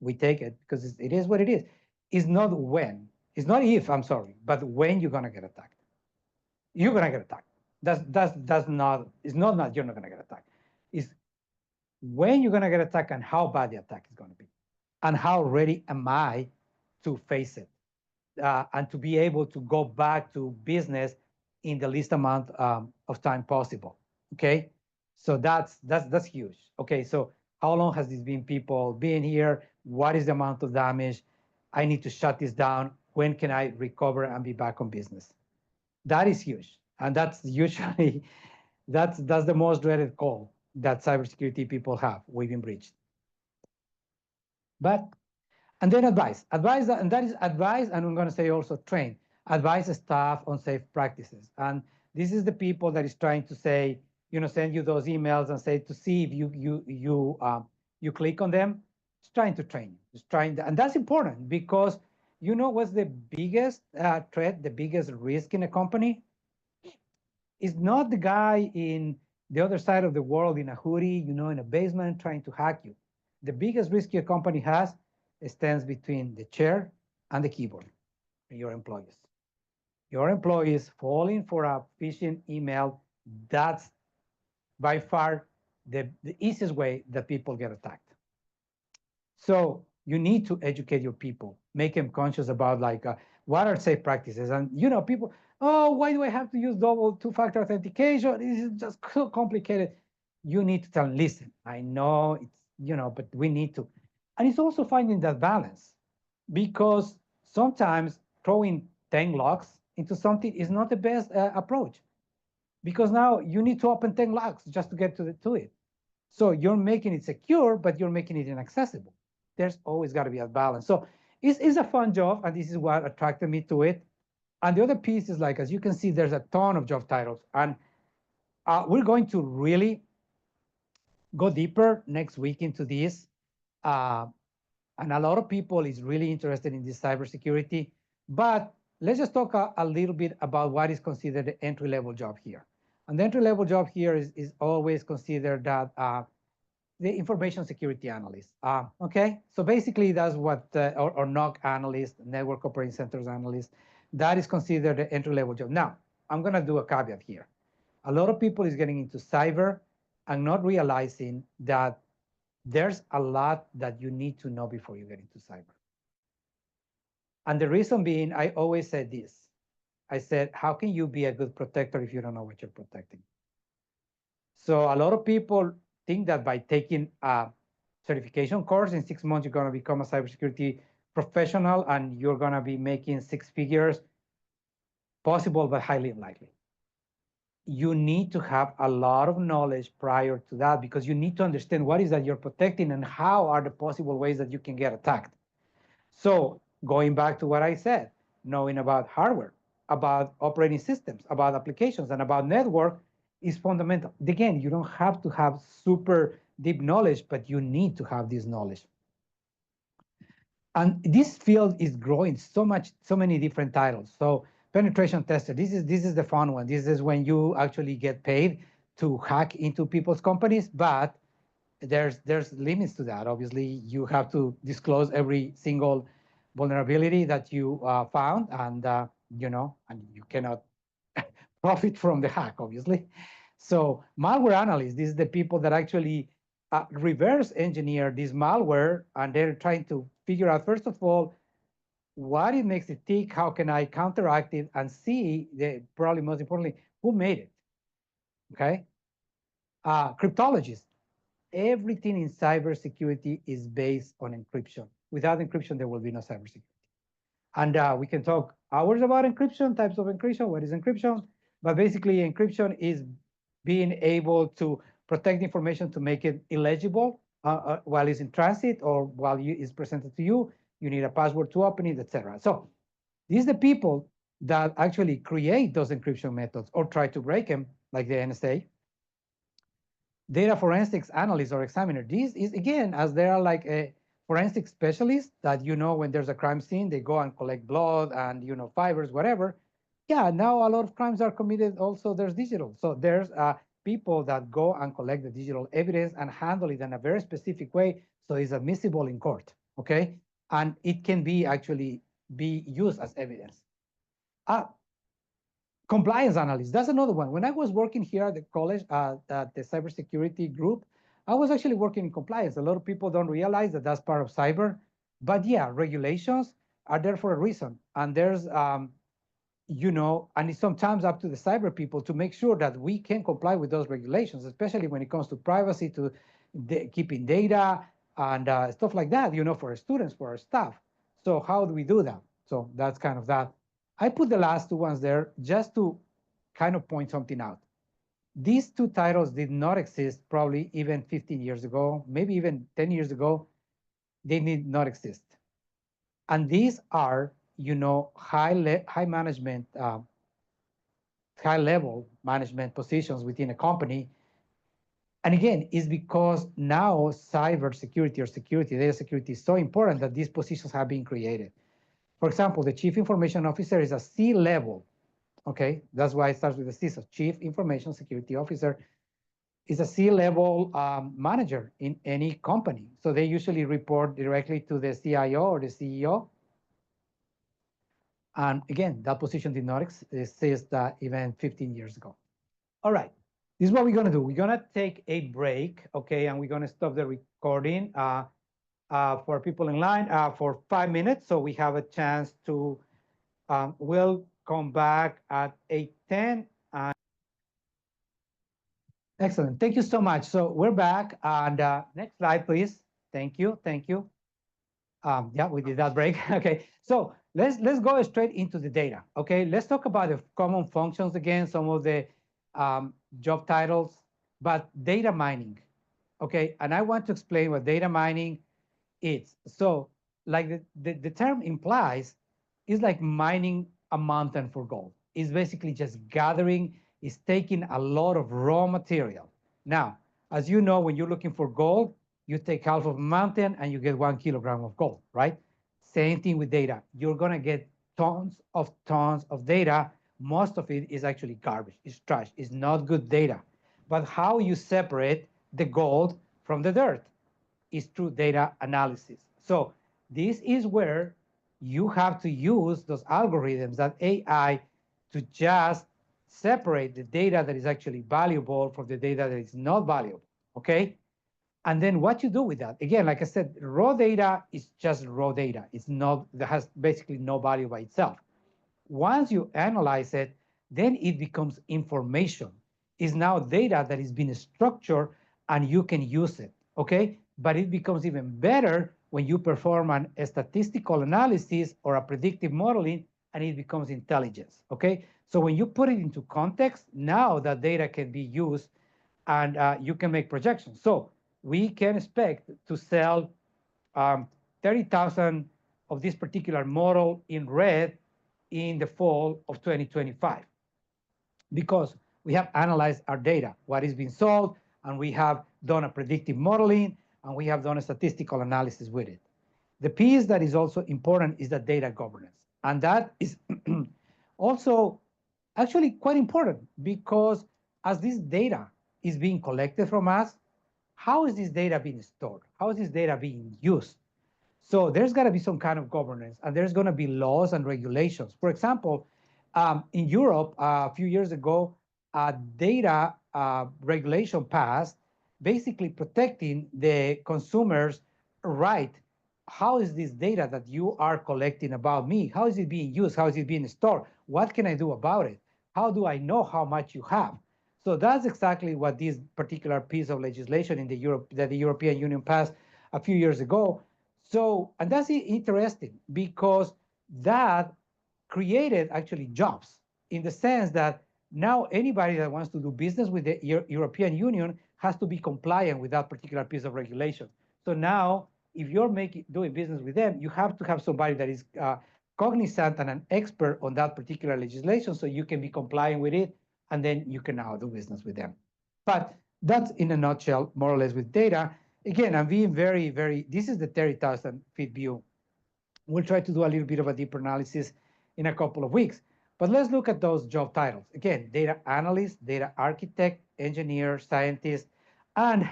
we take it because it is what it is not when, it's not if, I'm sorry, but when you're going to get attacked. You're going to get attacked. That's not, it's not that you're not going to get attacked. It's when you're going to get attacked and how bad the attack is going to be and how ready am I to face it and to be able to go back to business in the least amount of time possible. Okay, so that's huge. Okay, so how long has this been people being here? What is the amount of damage? I need to shut this down. When can I recover and be back on business? That is huge, and that's usually that's the most dreaded call that cybersecurity people have. We've been breached. But and then advise, and that is advise, and I'm going to say also train, advise staff on safe practices. And this is the people that is trying to say, send you those emails and say to see if you click on them. It's trying to train you. It's trying, and that's important because what's the biggest threat, the biggest risk in a company? Is not the guy in the other side of the world in a hoodie, in a basement trying to hack you. The biggest risk your company has stands between the chair and the keyboard, and your employees. Your employees falling for a phishing email, that's by far the easiest way that people get attacked. So you need to educate your people, make them conscious about what are safe practices. And people, oh, why do I have to use two-factor authentication? This is just so complicated. You need to tell them, listen, I know it's, but we need to. And it's also finding that balance because sometimes throwing 10 locks into something is not the best approach because now you need to open 10 locks just to get to it. So you're making it secure, but you're making it inaccessible. There's always got to be a balance. So it's a fun job, and this is what attracted me to it. And the other piece is as you can see, there's a ton of job titles. And we're going to really go deeper next week into this. And a lot of people is really interested in this cybersecurity. But let's just talk a little bit about what is considered the entry-level job here. And the entry-level job here is always considered that the information security analyst. Okay, so basically that's what, or NOC analyst, network operating centers analyst, that is considered the entry-level job. Now, I'm gonna do a caveat here. A lot of people is getting into cyber and not realizing that there's a lot that you need to know before you get into cyber. And the reason being, I always said this. I said, how can you be a good protector if you don't know what you're protecting? So a lot of people think that by taking a certification course in 6 months, you're going to become a cybersecurity professional and you're going to be making six figures. Possible, but highly unlikely. You need to have a lot of knowledge prior to that because you need to understand what is that you're protecting and how are the possible ways that you can get attacked. So going back to what I said, knowing about hardware, about operating systems, about applications, and about network is fundamental. Again, you don't have to have super deep knowledge, but you need to have this knowledge. And this field is growing so much, so many different titles. So penetration tester, this is the fun one. This is when you actually get paid to hack into people's companies, but there's limits to that. Obviously, you have to disclose every single vulnerability that you found, and and you cannot profit from the hack, obviously. So malware analysts, these are the people that actually reverse engineer this malware, and they're trying to figure out, first of all, what it makes it tick, how can I counteract it, and see, probably most importantly, who made it, okay? Cryptologists, everything in cybersecurity is based on encryption. Without encryption, there will be no cybersecurity. And we can talk hours about encryption, types of encryption, what is encryption, but basically encryption is being able to protect information to make it illegible while it's in transit or while it's presented to you. You need a password to open it, etc. So these are the people that actually create those encryption methods or try to break them, like the NSA. Data forensics analyst or examiner. This is, again, as they are like a forensic specialist that, when there's a crime scene, they go and collect blood and, fibers, whatever. Yeah, now a lot of crimes are committed also, there's digital. So there's people that go and collect the digital evidence and handle it in a very specific way so it's admissible in court, okay? And it can be actually be used as evidence. Compliance analyst, that's another one. When I was working here at the college, at the cybersecurity group, I was actually working in compliance. A lot of people don't realize that that's part of cyber, but yeah, regulations are there for a reason. And there's, and it's sometimes up to the cyber people to make sure that we can comply with those regulations, especially when it comes to privacy, to keeping data and stuff like that, for our students, for our staff. So how do we do that? So that's kind of that. I put the last two ones there just to kind of point something out. These two titles did not exist probably even 15 years ago, maybe even 10 years ago. They did not exist. And these are, high management, high level management positions within a company. And again, it's because now cybersecurity or security, data security is so important that these positions have been created. For example, the chief information officer is a C-level, okay? That's why it starts with a C. So chief information security officer is a C-level manager in any company. So they usually report directly to the CIO or the CEO. And again, that position did not exist even 15 years ago. All right, this is what we're gonna do. We're gonna take a break, okay? And we're gonna stop the recording for people in line for 5 minutes. So we have a chance to, we'll come back at 8:10. Excellent, thank you so much. So we're back, and next slide, please. Thank you, thank you. Yeah, we did that break. Okay, so let's go straight into the data. Okay, let's talk about the common functions again, some of the job titles, but data mining. Okay, and I want to explain what data mining is. So, like the term implies, is like mining a mountain for gold. It's basically just gathering, it's taking a lot of raw material. Now, as you know, when you're looking for gold, you take half of a mountain and you get 1 kilogram of gold, right? Same thing with data. You're gonna get tons of data. Most of it is actually garbage, it's trash, it's not good data. But how you separate the gold from the dirt is through data analysis. So this is where you have to use those algorithms, that AI, to just separate the data that is actually valuable from the data that is not valuable, okay? And then what you do with that, again, like I said, raw data is just raw data. It's not, that has basically no value by itself. Once you analyze it, then it becomes information. It's now data that is being structured and you can use it, okay? But it becomes even better when you perform a statistical analysis or a predictive modeling, and it becomes intelligence, okay? So when you put it into context, now that data can be used and you can make projections. So we can expect to sell 30,000 of this particular model in red in the fall of 2025, because we have analyzed our data, what is being sold, and we have done a predictive modeling, and we have done a statistical analysis with it. The piece that is also important is the data governance. And that is also actually quite important because as this data is being collected from us, how is this data being stored? How is this data being used? So there's got to be some kind of governance, and there's going to be laws and regulations. For example, in Europe, a few years ago, a data regulation passed, basically protecting the consumer's right. How is this data that you are collecting about me? How is it being used? How is it being stored? What can I do about it? How do I know how much you have? So that's exactly what this particular piece of legislation in the Europe that the European Union passed a few years ago. So, and that's interesting because that created actually jobs in the sense that now anybody that wants to do business with the European Union has to be compliant with that particular piece of regulation. So now, if you're doing business with them, you have to have somebody that is cognizant and an expert on that particular legislation so you can be compliant with it, and then you can now do business with them. But that's in a nutshell, more or less, with data. Again, I'm being this is the 30,000 feet view. We'll try to do a little bit of a deeper analysis in a couple of weeks. But let's look at those job titles. Again, data analyst, data architect, engineer, scientist, and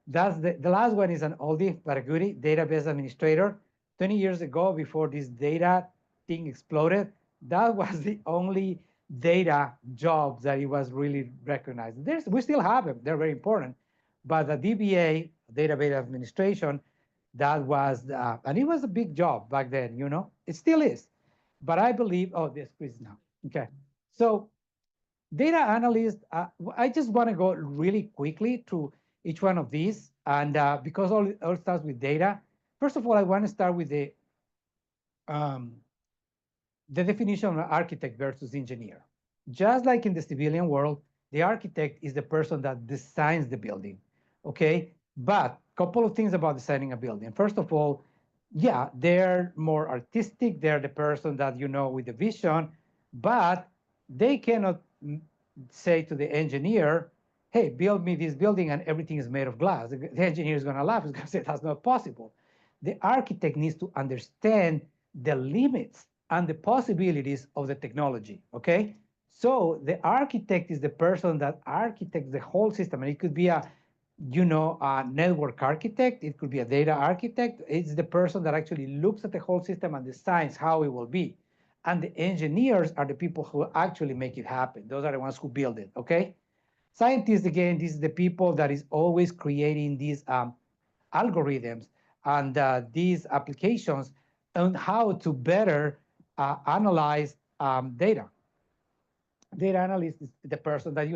that's the last one is an oldie but a goodie, database administrator. 20 years ago, before this data thing exploded, that was the only data jobs that it was really recognized. We still have them, they're very important. But the DBA, database administration, that was, and it was a big job back then, it still is. But I believe, oh, this please now. Okay. So data analyst, I just want to go really quickly to each one of these. And because all starts with data, first of all, I want to start with the definition of architect versus engineer. Just like in the civilian world, the architect is the person that designs the building, okay? But a couple of things about designing a building. First of all, yeah, they're more artistic. They're the person that, with the vision, but they cannot say to the engineer, hey, build me this building and everything is made of glass. The engineer is going to laugh. He's going to say that's not possible. The architect needs to understand the limits and the possibilities of the technology, okay? So the architect is the person that architects the whole system. And it could be a network architect. It could be a data architect. It's the person that actually looks at the whole system and designs how it will be. And the engineers are the people who actually make it happen. Those are the ones who build it, okay? Scientists, again, this is the people that is always creating these algorithms and these applications on how to better analyze data. Data analyst is the person that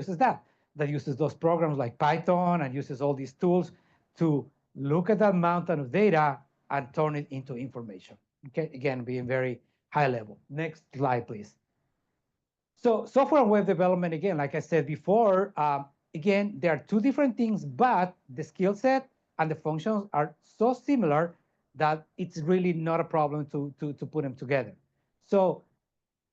uses those programs like Python and uses all these tools to look at that mountain of data and turn it into information. Okay, again, being very high level. Next slide, please. So software and web development, again, like I said before, again, there are two different things, but the skill set and the functions are so similar that it's really not a problem to put them together. So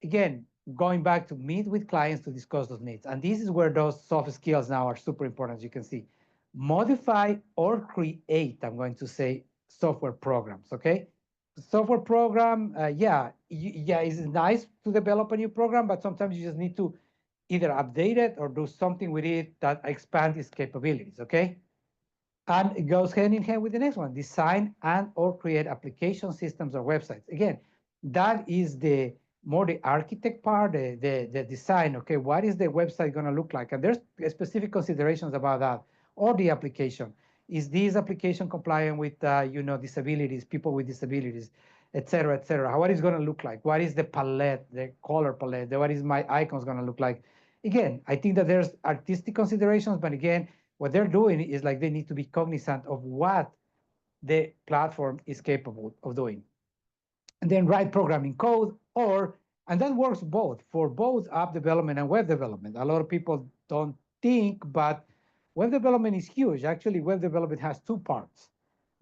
again, going back to meet with clients to discuss those needs. And this is where those soft skills now are super important, as you can see. Modify or create, I'm going to say, software programs, okay? Software program, yeah, it's nice to develop a new program, but sometimes you just need to either update it or do something with it that expands its capabilities, okay? And it goes hand in hand with the next one, design and or create application systems or websites. Again, that is the more the architect part, the design, okay, what is the website going to look like? And there's specific considerations about that, or the application. Is this application compliant with, disabilities, people with disabilities, et cetera, et cetera? What is going to look like? What is the palette, the color palette? What is my icons going to look like? Again, I think that there's artistic considerations, but again, what they're doing is like they need to be cognizant of what the platform is capable of doing. And then write programming code, and that works for both app development and web development. A lot of people don't think, but web development is huge. Actually, web development has two parts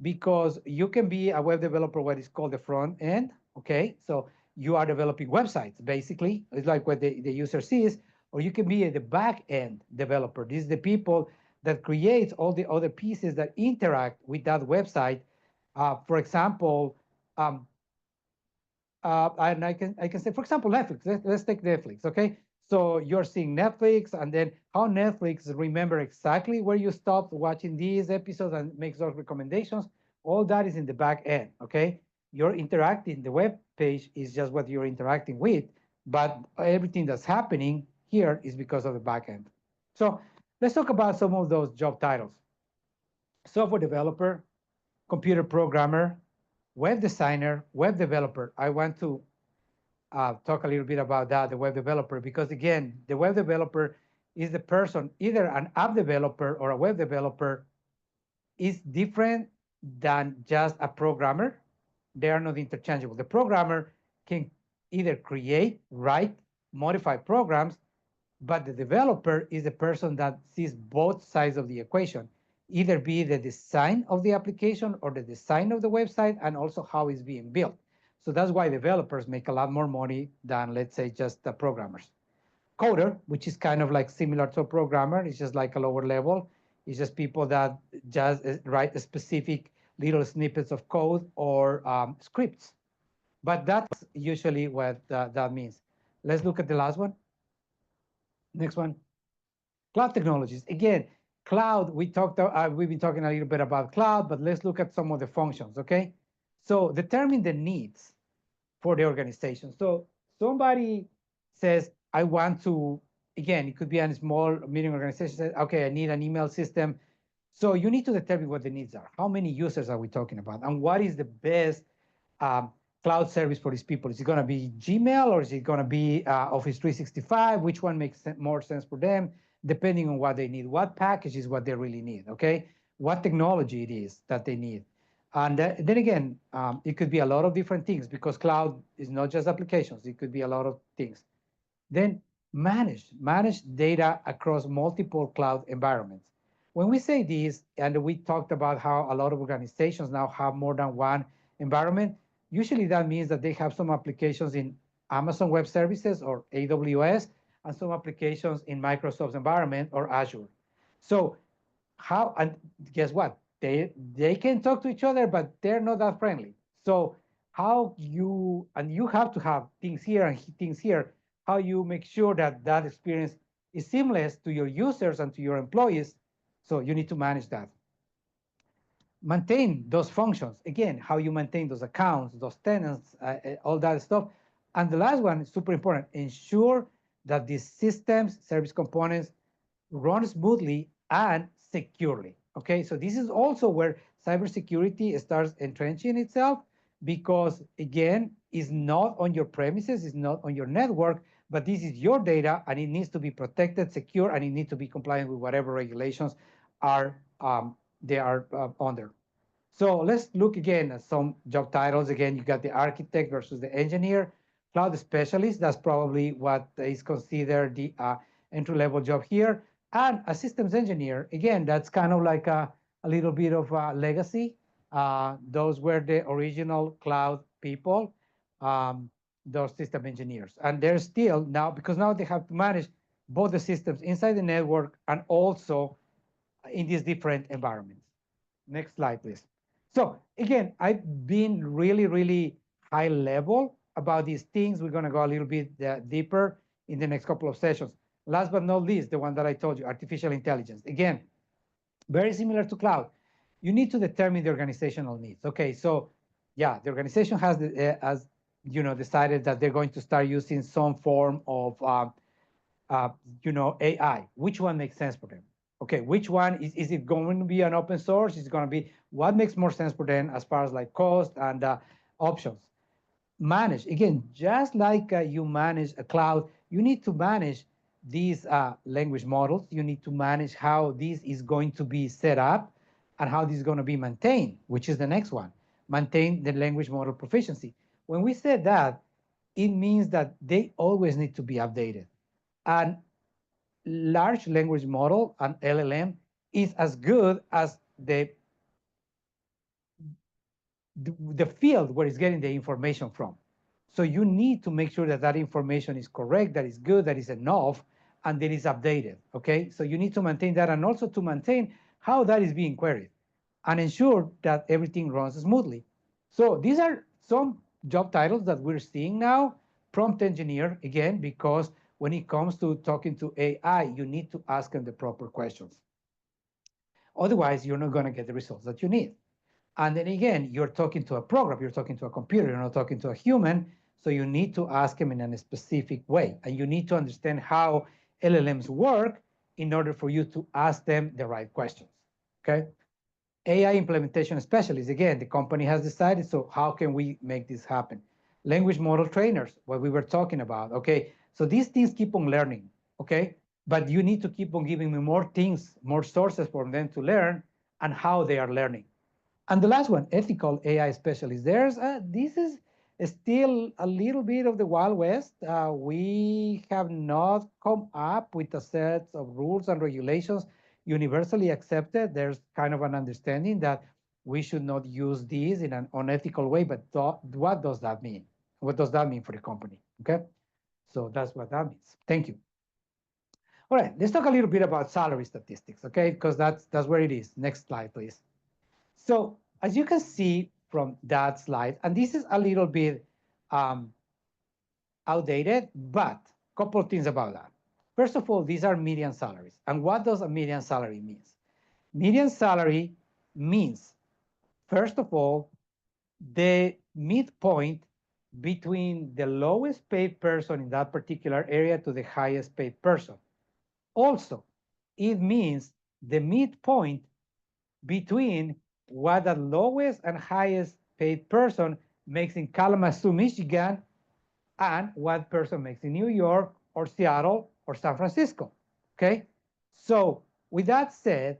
because you can be a web developer, what is called the front end, okay? So you are developing websites, basically. It's like what the user sees, or you can be the back end developer. These are the people that create all the other pieces that interact with that website. For example, Um, and I can say, for example, Netflix. Let's take Netflix, okay? So you're seeing Netflix, and then how Netflix remember exactly where you stopped watching these episodes and makes those recommendations. All that is in the back end, okay? You're interacting. The web page is just what you're interacting with, but everything that's happening here is because of the back end. So let's talk about some of those job titles: software developer, computer programmer, web designer, web developer. I want to talk a little bit about that, the web developer, because again, the web developer is the person, either an app developer or a web developer is different than just a programmer. They are not interchangeable. The programmer can either create, write, modify programs, but the developer is the person that sees both sides of the equation, either be the design of the application or the design of the website and also how it's being built. So that's why developers make a lot more money than, let's say, just the programmers. Coder, which is kind of like similar to a programmer, it's just like a lower level. It's just people that just write specific little snippets of code or scripts. But that's usually what that means. Let's look at the last one. Next one. Cloud technologies. Again, cloud, we've been talking a little bit about cloud, but let's look at some of the functions, okay? So determine the needs for the organization. So somebody says, I want to, again, it could be a small, medium organization, says, okay, I need an email system. So you need to determine what the needs are. How many users are we talking about? And what is the best um, cloud service for these people? Is it going to be Gmail or is it going to be Office 365? Which one makes more sense for them, depending on what they need? What package is what they really need, okay? What technology it is that they need. And then again, it could be a lot of different things because cloud is not just applications. It could be a lot of things. Then manage data across multiple cloud environments. When we say this, and we talked about how a lot of organizations now have more than one environment, usually that means that they have some applications in Amazon Web Services or AWS and some applications in Microsoft's environment or Azure. So how, and guess what? They can talk to each other, but they're not that friendly. So how you, and you have to have things here and things here, how you make sure that that experience is seamless to your users and to your employees. So you need to manage that. Maintain those functions. Again, how you maintain those accounts, those tenants, all that stuff. And the last one is super important. Ensure that these systems, service components run smoothly and securely. Okay, so this is also where cybersecurity starts entrenching itself because, again, it's not on your premises, it's not on your network, but this is your data and it needs to be protected, secure, and it needs to be compliant with whatever regulations are they are under. So let's look again at some job titles. Again, you got the architect versus the engineer. Cloud specialist, that's probably what is considered the entry-level job here. And a systems engineer, again, that's kind of like a little bit of a legacy. Those were the original cloud people, those system engineers. And they're still now, because now they have to manage both the systems inside the network and also in these different environments. Next slide, please. So again, I've been really, really high level about these things. We're going to go a little bit deeper in the next couple of sessions. Last but not least, the one that I told you, artificial intelligence. Again, very similar to cloud. You need to determine the organizational needs. Okay, so yeah, the organization has decided that they're going to start using some form of AI. Which one makes sense for them? Okay, which one is it going to be an open source? Is it going to be what makes more sense for them as far as like cost and options? Manage again, just like you manage a cloud, you need to manage these language models. You need to manage how this is going to be set up and how this is going to be maintained, which is the next one. Maintain the language model proficiency. When we say that, it means that they always need to be updated. And large language model, an LLM, is as good as the field where it's getting the information from. So you need to make sure that that information is correct, that is good, that is enough, and that is updated, okay? So you need to maintain that and also to maintain how that is being queried and ensure that everything runs smoothly. So these are some job titles that we're seeing now, prompt engineer, again, because when it comes to talking to AI, you need to ask them the proper questions. Otherwise, you're not going to get the results that you need. And then again, you're talking to a program, you're talking to a computer, you're not talking to a human. So you need to ask them in a specific way. And you need to understand how LLMs work in order for you to ask them the right questions. Okay. AI implementation specialists, again, the company has decided, so how can we make this happen? Language model trainers, what we were talking about, okay? So these things keep on learning, okay? But you need to keep on giving me more things, more sources for them to learn and how they are learning. And the last one, ethical AI specialists. This is still a little bit of the Wild West. We have not come up with a set of rules and regulations universally accepted. There's kind of an understanding that we should not use these in an unethical way, but what does that mean? What does that mean for the company? Okay, so that's what that means. Thank you. All right, let's talk a little bit about salary statistics, okay? Because that's where it is. Next slide, please. So as you can see from that slide, and this is a little bit outdated, but a couple of things about that. First of all, these are median salaries. And what does a median salary mean? Median salary means, first of all, the midpoint between the lowest paid person in that particular area to the highest paid person. Also, it means the midpoint between what the lowest and highest paid person makes in Kalamazoo, Michigan, and what person makes in New York or Seattle or San Francisco. Okay, so with that said,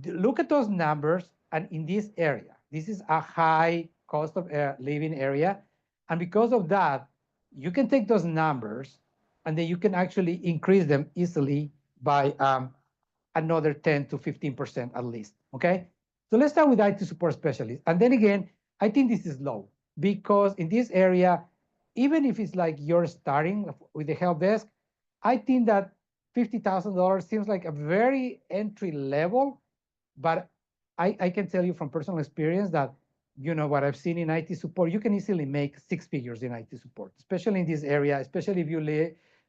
look at those numbers, and in this area, this is a high cost of living area, and because of that, you can take those numbers and then you can actually increase them easily by another 10 to 15% at least. Okay, so let's start with IT support specialist, and then again, I think this is low because in this area, even if it's like you're starting with the help desk, I think that $50,000 seems like a very entry level. But I can tell you from personal experience that, you know, what I've seen in IT support, you can easily make six figures in IT support, especially in this area, especially if you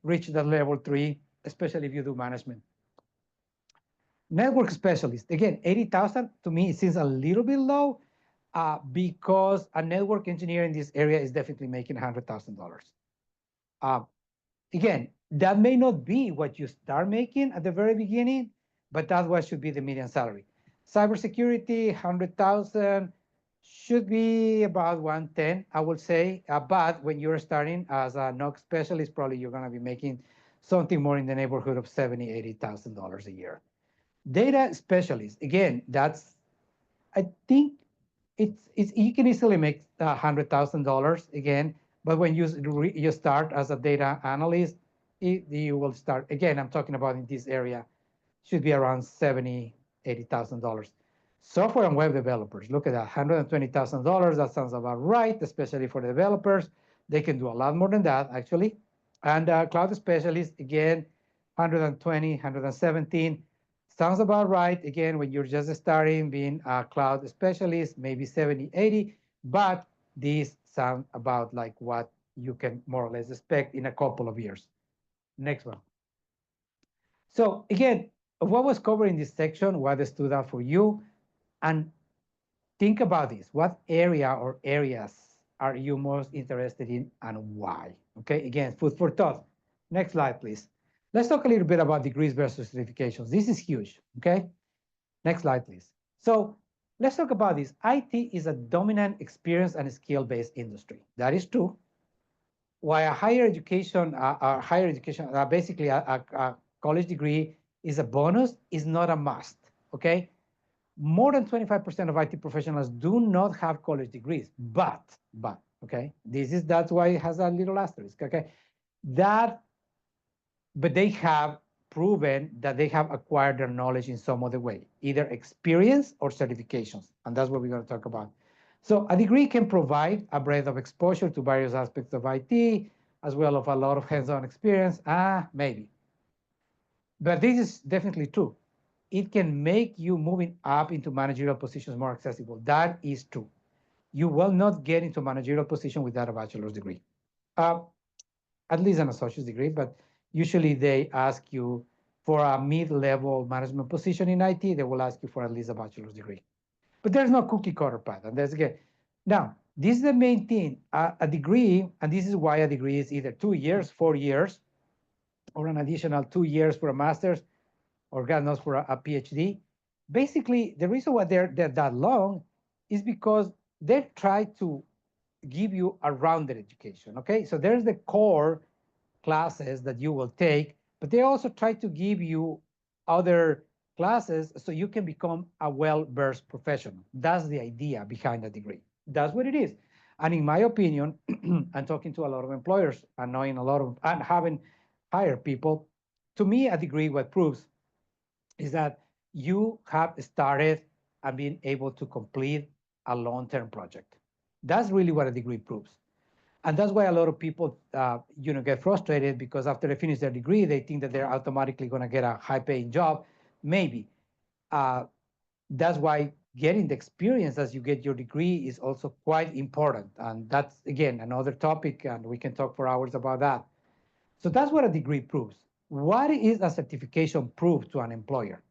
reach the level 3, especially if you do management. Network specialist, again, 80,000 to me it seems a little bit low because a network engineer in this area is definitely making $100,000. Again, that may not be what you start making at the very beginning, but that's what should be the median salary. Cybersecurity, 100,000 should be about 110, I would say. But when you're starting as a NOC specialist, probably you're going to be making something more in the neighborhood of $70,000, $80,000 a year. Data specialist, again, that's, I think it's you can easily make $100,000 again, but when you start as a data analyst, you will start again. I'm talking about in this area, should be around $70,000, $80,000. Software and web developers, look at that, $120,000. That sounds about right, especially for the developers. They can do a lot more than that actually. And cloud specialist, again, 120, 117. Sounds about right. Again, when you're just starting being a cloud specialist, maybe 70, 80, but these sound about like what you can more or less expect in a couple of years. Next one. So again, what was covered in this section, what stood out for you? And think about this. What area or areas are you most interested in and why? Okay, again, food for thought. Next slide, please. Let's talk a little bit about degrees versus certifications. This is huge, okay? Next slide, please. So let's talk about this. IT is a dominant experience and skill-based industry. That is true. While a higher education, basically a college degree is a bonus, is not a must, okay? More than 25% of IT professionals do not have college degrees, but, okay, that's why it has a little asterisk, okay? But they have proven that they have acquired their knowledge in some other way, either experience or certifications, and that's what we're going to talk about. So a degree can provide a breadth of exposure to various aspects of IT, as well as a lot of hands-on experience, maybe. But this is definitely true. It can make you moving up into managerial positions more accessible. That is true. you will not get into managerial position without a bachelor's degree. Uh, at least an associate's degree, but usually they ask you for a mid-level management position in IT, they will ask you for at least a bachelor's degree. But there's no cookie cutter path, and that's good. Now, this is the main thing. A degree, and this is why a degree is either 2 years, 4 years, or an additional 2 years for a master's, or God knows for a PhD. Basically, the reason why they're that long is because they try to give you a rounded education. Okay, so there's the core classes that you will take, but they also try to give you other classes so you can become a well-versed professional. That's the idea behind a degree. That's what it is. And in my opinion, I'm talking to a lot of employers and knowing a lot of and having hired people. To me, a degree what proves is that you have started and been able to complete a long-term project. That's really what a degree proves. And that's why a lot of people, get frustrated because after they finish their degree, they think that they're automatically going to get a high-paying job. Maybe. Uh, that's why getting the experience as you get your degree is also quite important. And that's, again, another topic, and we can talk for hours about that. So that's what a degree proves. What is a certification proof to an employer?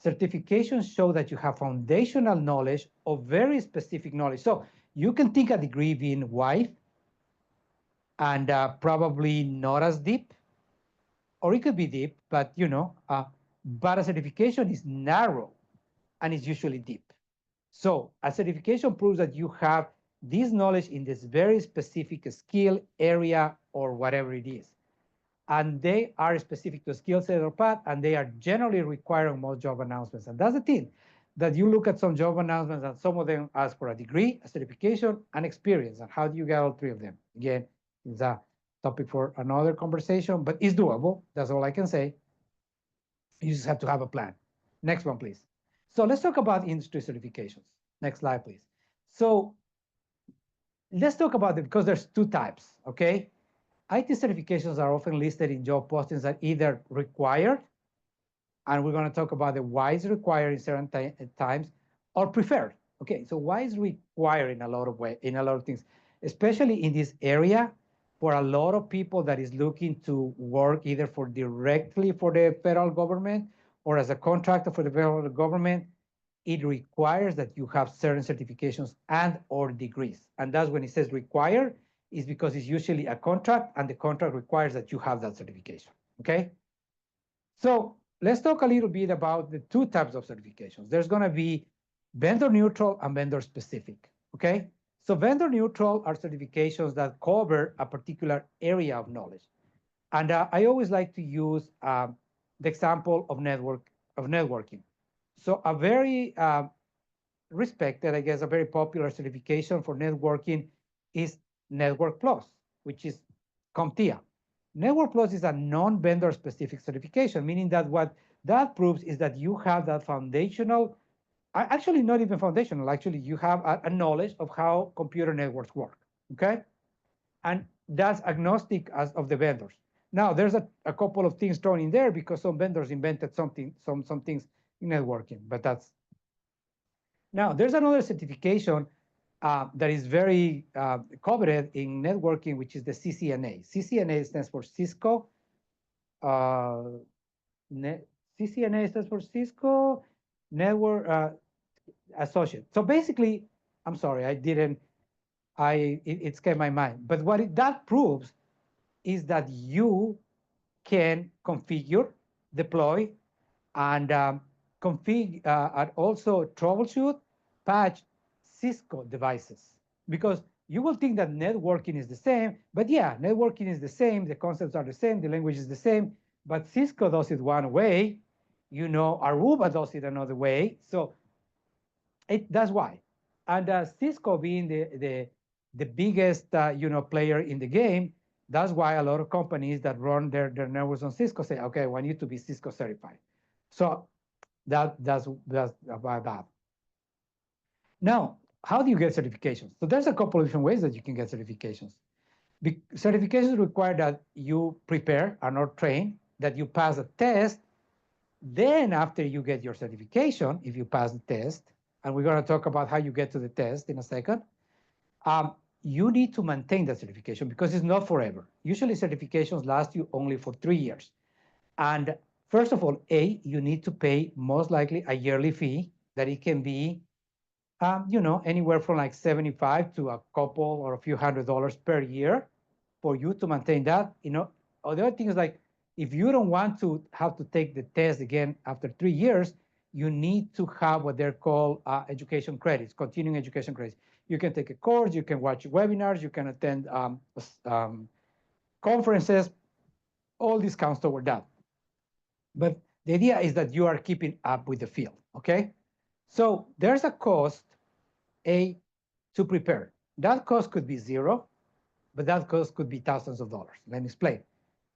Certifications show that you have foundational knowledge of very specific knowledge. So you can think a degree being wide and probably not as deep, or it could be deep, but but a certification is narrow and is usually deep. So a certification proves that you have this knowledge in this very specific skill area or whatever it is. And they are specific to skill set or path, and they are generally required on most job announcements. And that's the thing, that you look at some job announcements and some of them ask for a degree, a certification, and experience. And how do you get all three of them? Again, it's a topic for another conversation, but it's doable. That's all I can say. You just have to have a plan. Next one, please. So let's talk about industry certifications. Next slide, please. So let's talk about it because there's two types, okay? IT certifications are often listed in job postings that either required, and we're going to talk about the why is required in certain times, or preferred. Okay, so why is required in a lot of things, especially in this area for a lot of people that is looking to work either for directly for the federal government or as a contractor for the federal government. It requires that you have certain certifications and or degrees. And that's when it says required, is because it's usually a contract and the contract requires that you have that certification, okay? So let's talk a little bit about the two types of certifications. There's gonna be vendor neutral and vendor specific, okay? So vendor neutral are certifications that cover a particular area of knowledge. And I always like to use the example of networking. So a very respected, I guess, a very popular certification for networking is Network Plus, which is CompTIA. Network Plus is a non-vendor specific certification, meaning that what that proves is that you have that foundational, actually not even foundational, actually you have a knowledge of how computer networks work, okay? And that's agnostic as of the vendors. Now, there's a couple of things thrown in there because some vendors invented some things in networking, but that's now, there's another certification that is very coveted in networking, which is the CCNA. CCNA stands for Cisco. Uh, CCNA stands for Cisco Network Associate. So basically, I'm sorry, it escaped my mind. But what that proves is that you can configure, deploy, and and also troubleshoot, patch Cisco devices. Because you will think that networking is the same, but yeah, networking is the same, the concepts are the same, the language is the same, but Cisco does it one way, Aruba does it another way. So that's why. And Cisco being the biggest player in the game, that's why a lot of companies that run their networks on Cisco say, okay, I want you to be Cisco certified. So that's about that. Now, how do you get certifications? So there's a couple of different ways that you can get certifications. Certifications require that you prepare and or train, that you pass a test. Then after you get your certification, if you pass the test, and we're going to talk about how you get to the test in a second, you need to maintain that certification because it's not forever. Usually certifications last you only for 3 years. And first of all, you need to pay most likely a yearly fee that it can be, anywhere from like 75 to a couple or a few $100s per year for you to maintain that. Or the other thing is like, if you don't want to have to take the test again after 3 years, you need to have what they're called education credits, continuing education credits. You can take a course, you can watch webinars, you can attend conferences, all these counts toward that. But the idea is that you are keeping up with the field, okay? So there's a cost, to prepare. That cost could be zero, but that cost could be thousands of dollars. Let me explain.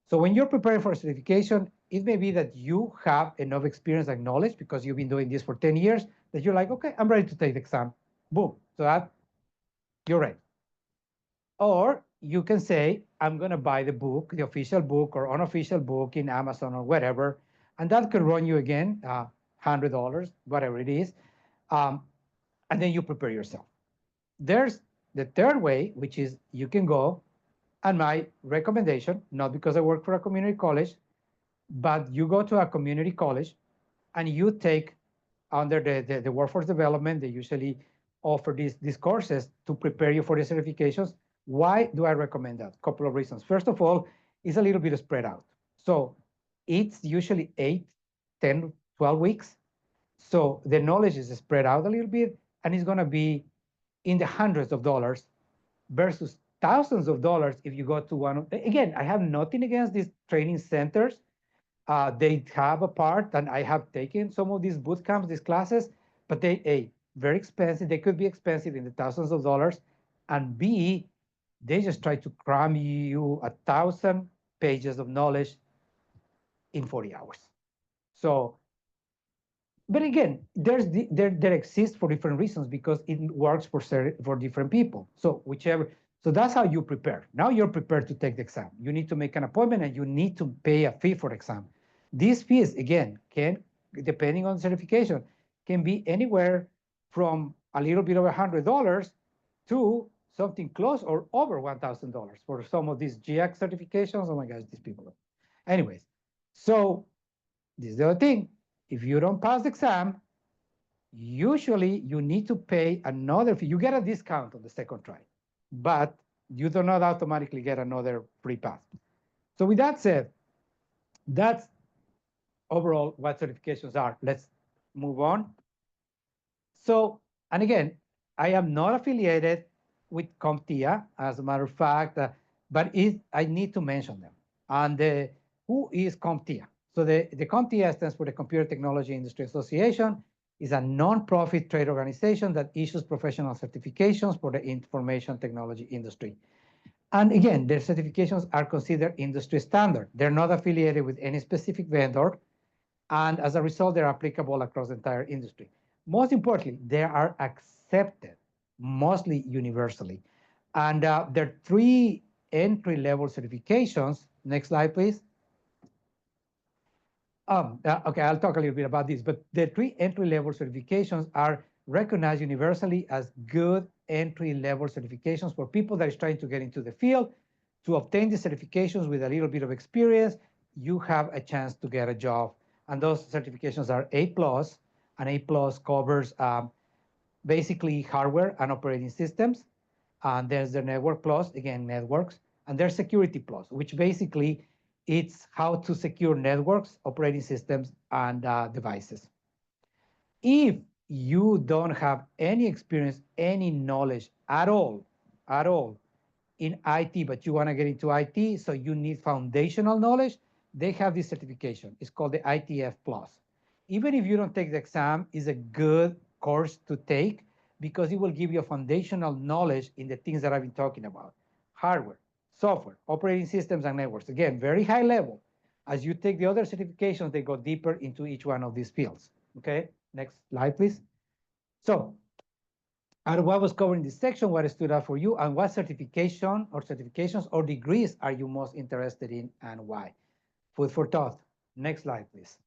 So when you're preparing for a certification, it may be that you have enough experience and knowledge because you've been doing this for 10 years that you're like, okay, I'm ready to take the exam. Boom. So that you're ready. Or you can say, I'm going to buy the book, the official book or unofficial book in Amazon or whatever, and that could run you again $100, whatever it is, and then you prepare yourself. There's the third way, which is you can go, and my recommendation, not because I work for a community college, but you go to a community college and you take under the workforce development, they usually offer these courses to prepare you for the certifications. Why do I recommend that? A couple of reasons. First of all, it's a little bit spread out. So it's usually 8, 10, 12 weeks. So the knowledge is spread out a little bit, and it's going to be in the hundreds of dollars versus thousands of dollars if you go to one. Again, I have nothing against these training centers. They have a part, and I have taken some of these boot camps, these classes, but they, A, very expensive. They could be expensive in the thousands of dollars. And B, they just try to cram you 1,000 pages of knowledge in 40 hours. So, but again, there exists for different reasons because it works for different people. So so that's how you prepare. Now you're prepared to take the exam. You need to make an appointment and you need to pay a fee for the exam. These fees, again, depending on certification, can be anywhere from a little bit over $100 to something close or over $1,000 for some of these GX certifications. Oh my gosh, these people. Anyways, so this is the other thing. If you don't pass the exam, usually you need to pay another fee. You get a discount on the second try, but you do not automatically get another free pass. So with that said, that's overall what certifications are. Let's move on. So, and again, I am not affiliated with CompTIA, as a matter of fact, but I need to mention them. And who is CompTIA? So the CompTIA stands for the Computer Technology Industry Association. Is a non-profit trade organization that issues professional certifications for the information technology industry. And again, their certifications are considered industry standard. They're not affiliated with any specific vendor. And as a result, they're applicable across the entire industry. Most importantly, they are accepted mostly universally. And there are 3 entry-level certifications. Next slide, please. Okay, I'll talk a little bit about this, but the 3 entry-level certifications are recognized universally as good entry-level certifications for people that is trying to get into the field. To obtain the certifications with a little bit of experience, you have a chance to get a job. And those certifications are A+, and A+ covers basically hardware and operating systems. And there's the Network Plus, again, networks. And there's Security Plus, which basically it's how to secure networks, operating systems, and devices. If you don't have any experience, any knowledge at all in IT, but you want to get into IT, so you need foundational knowledge, they have this certification. It's called the ITF Plus. Even if you don't take the exam, it's a good course to take because it will give you a foundational knowledge in the things that I've been talking about. Hardware, software, operating systems, and networks. Again, very high level. As you take the other certifications, they go deeper into each one of these fields. Okay, next slide, please. So, out of what was covered in this section, what stood out for you, and what certification or certifications or degrees are you most interested in and why? Food for thought. Next slide, please.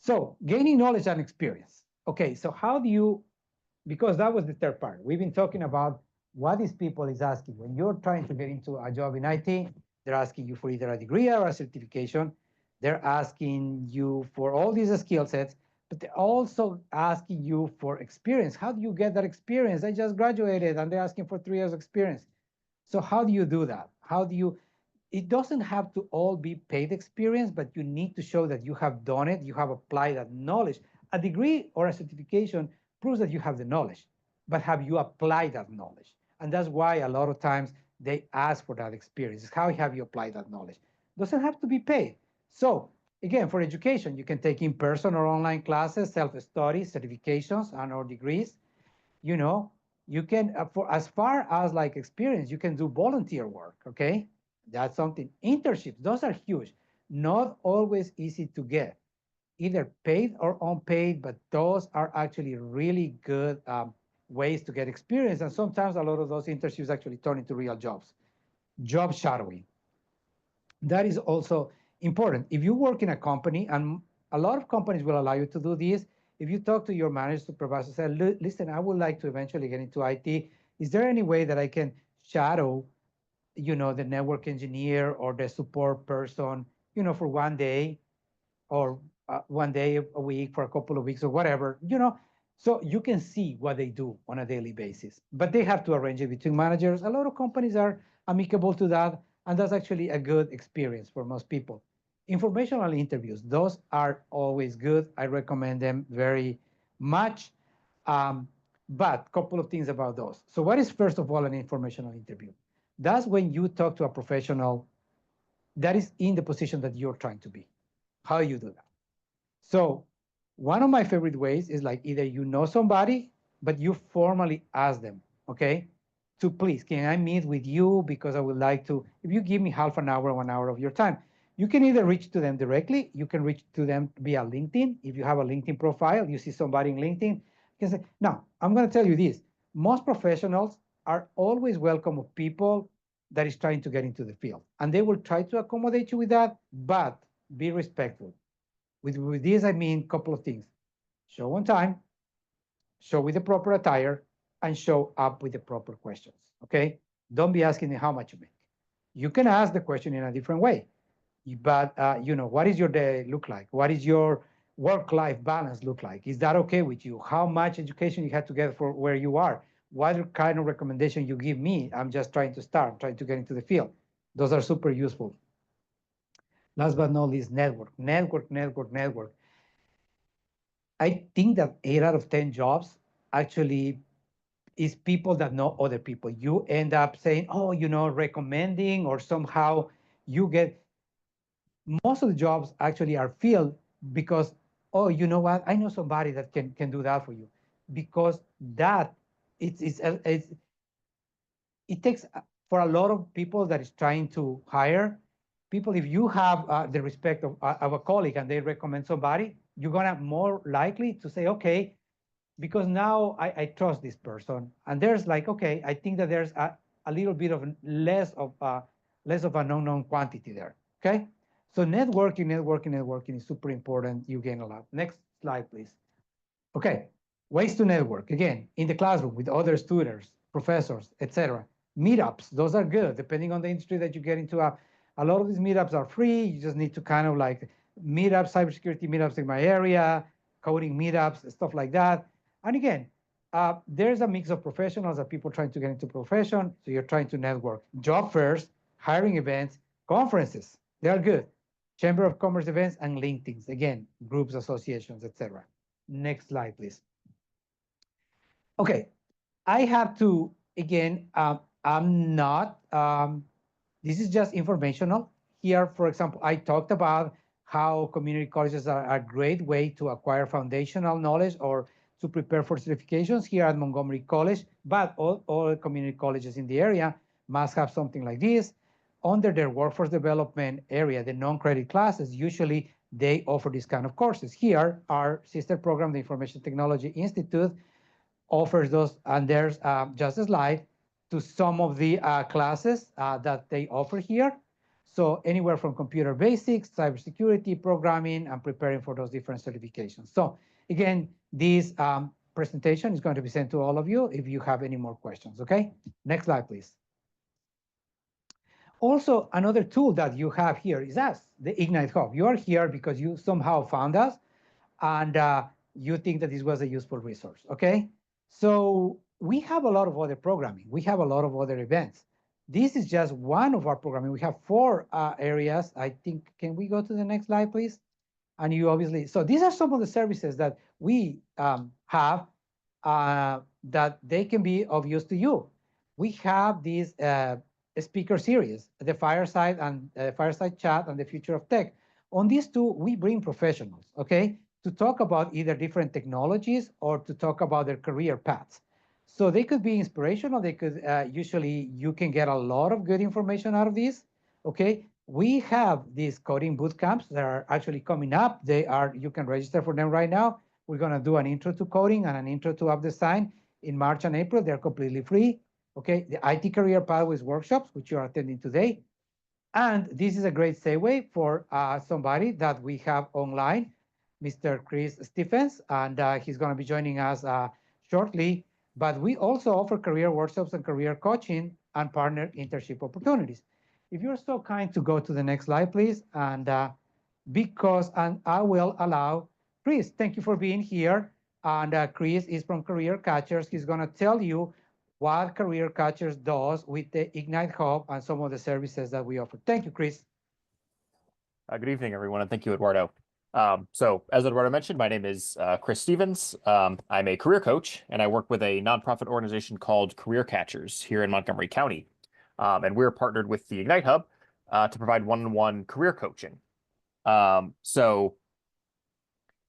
So, gaining knowledge and experience. Okay, so how do you, because that was the third part. We've been talking about what these people is asking. When you're trying to get into a job in IT, they're asking you for either a degree or a certification. They're asking you for all these skill sets, but they're also asking you for experience. How do you get that experience? I just graduated and they're asking for 3 years experience. So how do you do that? How do you, it doesn't have to all be paid experience, but you need to show that you have done it, you have applied that knowledge. A degree or a certification proves that you have the knowledge, but have you applied that knowledge? And that's why a lot of times they ask for that experience. How have you applied that knowledge? Doesn't have to be paid. So again, for education, you can take in-person or online classes, self-study, certifications, and or degrees. You know, you can, for as far as like experience, you can do volunteer work, okay? That's something. Internships, those are huge. Not always easy to get, either paid or unpaid, but those are actually really good ways to get experience. And sometimes a lot of those internships actually turn into real jobs. Job shadowing. That is also important. If you work in a company, and a lot of companies will allow you to do this, if you talk to your manager, supervisor, say, listen, I would like to eventually get into IT. Is there any way that I can shadow, the network engineer or the support person, for one day or 1 day a week for a couple of weeks or whatever, so you can see what they do on a daily basis. But they have to arrange it between managers. A lot of companies are amicable to that, and that's actually a good experience for most people. Informational interviews, those are always good. I recommend them very much. Um, but a couple of things about those. So what is, first of all, an informational interview? That's when you talk to a professional that is in the position that you're trying to be. How do you do that? So one of my favorite ways is like either you know somebody, but you formally ask them, okay, to please, can I meet with you because I would like to, if you give me half an hour, 1 hour of your time, you can either reach to them directly, you can reach to them via LinkedIn. If you have a LinkedIn profile, you see somebody in LinkedIn, you can say, now, I'm going to tell you this. Most professionals are always welcome of people that is trying to get into the field, and they will try to accommodate you with that, but be respectful. With this, I mean a couple of things. Show on time, show with the proper attire, and show up with the proper questions, okay? Don't be asking how much you make. You can ask the question in a different way, but what is your day look like? What is your work-life balance look like? Is that okay with you? How much education you had to get for where you are? What kind of recommendation you give me? I'm just trying to start, trying to get into the field. Those are super useful. Last but not least, network, network, network, network. I think that 8 out of 10 jobs actually is people that know other people. You end up saying, oh, recommending, or somehow you get, most of the jobs actually are filled because, oh, you know what? I know somebody that can do that for you. Because that it takes for a lot of people that is trying to hire people. If you have the respect of a colleague and they recommend somebody, you're gonna more likely to say, okay, because now I trust this person. And there's like, okay, I think that there's a little bit of less of an unknown quantity there. Okay, so networking is super important. You gain a lot. Next slide, please. Okay, ways to network, again, in the classroom with other students, professors, etc. Meetups, those are good, depending on the industry that you get into. A lot of these meetups are free. You just need to kind of like meetups, cybersecurity meetups in my area, coding meetups, stuff like that. And again, there's a mix of professionals and people trying to get into profession. So you're trying to network. Job fairs, hiring events, conferences, they are good. Chamber of Commerce events and LinkedIn's, again, groups, associations, etc. Next slide, please. Okay, I have to, again, I'm not, this is just informational. Here, for example, I talked about how community colleges are a great way to acquire foundational knowledge or to prepare for certifications here at Montgomery College, but all community colleges in the area must have something like this. Under their workforce development area, the non-credit classes, usually they offer this kind of courses. Here, our sister program, the Information Technology Institute, offers those, and there's just a slide to some of the classes that they offer here. So anywhere from computer basics, cybersecurity, programming, and preparing for those different certifications. So again, these presentation is going to be sent to all of you if you have any more questions, okay? Next slide, please. Also, another tool that you have here is us, the Ignite Hub. You are here because you somehow found us and you think that this was a useful resource, okay? So we have a lot of other programming. We have a lot of other events. This is just one of our programming. We have 4 areas. I think, can we go to the next slide, please? And you obviously, so these are some of the services that we have that they can be of use to you. We have these speaker series, the Fireside and Fireside Chat and the Future of Tech. On these 2, we bring professionals, okay, to talk about either different technologies or to talk about their career paths. So they could be inspirational. They could usually you can get a lot of good information out of these, okay? We have these coding boot camps that are actually coming up. You can register for them right now. We're going to do an intro to coding and an intro to app design in March and April. They're completely free. Okay, the IT Career Pathways workshops, which you are attending today. And this is a great segue for somebody that we have online, Mr. Chris Stephens, and he's going to be joining us shortly. But we also offer career workshops and career coaching and partner internship opportunities. If you're so kind to go to the next slide, please. And I will allow Chris, thank you for being here. And Chris is from Career Catchers. He's going to tell you what Career Catchers does with the Ignite Hub and some of the services that we offer. Thank you, Chris. Good evening, everyone, and thank you, Eduardo. So as Eduardo mentioned, my name is Chris Stephens. I'm a career coach, and I work with a nonprofit organization called Career Catchers here in Montgomery County. And we're partnered with the Ignite Hub to provide one-on-one career coaching. So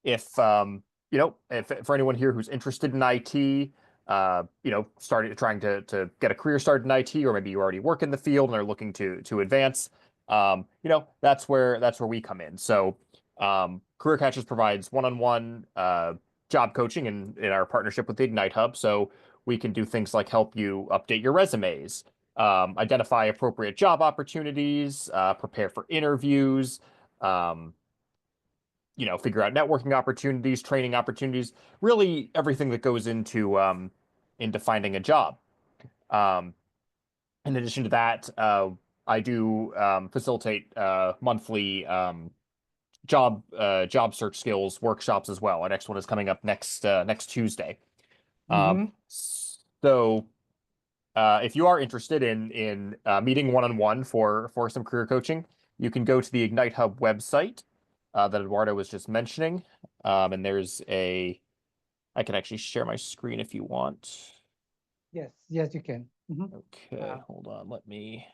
if, if for anyone here who's interested in IT, trying to get a career started in IT, or maybe you already work in the field and are looking to advance, that's where we come in. So Career Catchers provides one-on-one job coaching in our partnership with the Ignite Hub. So we can do things like help you update your resumes, identify appropriate job opportunities, prepare for interviews, figure out networking opportunities, training opportunities, really everything that goes into finding a job. In addition to that, I do facilitate monthly job search skills workshops as well. Our next one is coming up next Tuesday. So if you are interested in meeting one-on-one for some career coaching, you can go to the Ignite Hub website that Eduardo was just mentioning. And I can actually share my screen if you want. Yes, you can. Okay, hold on. Let me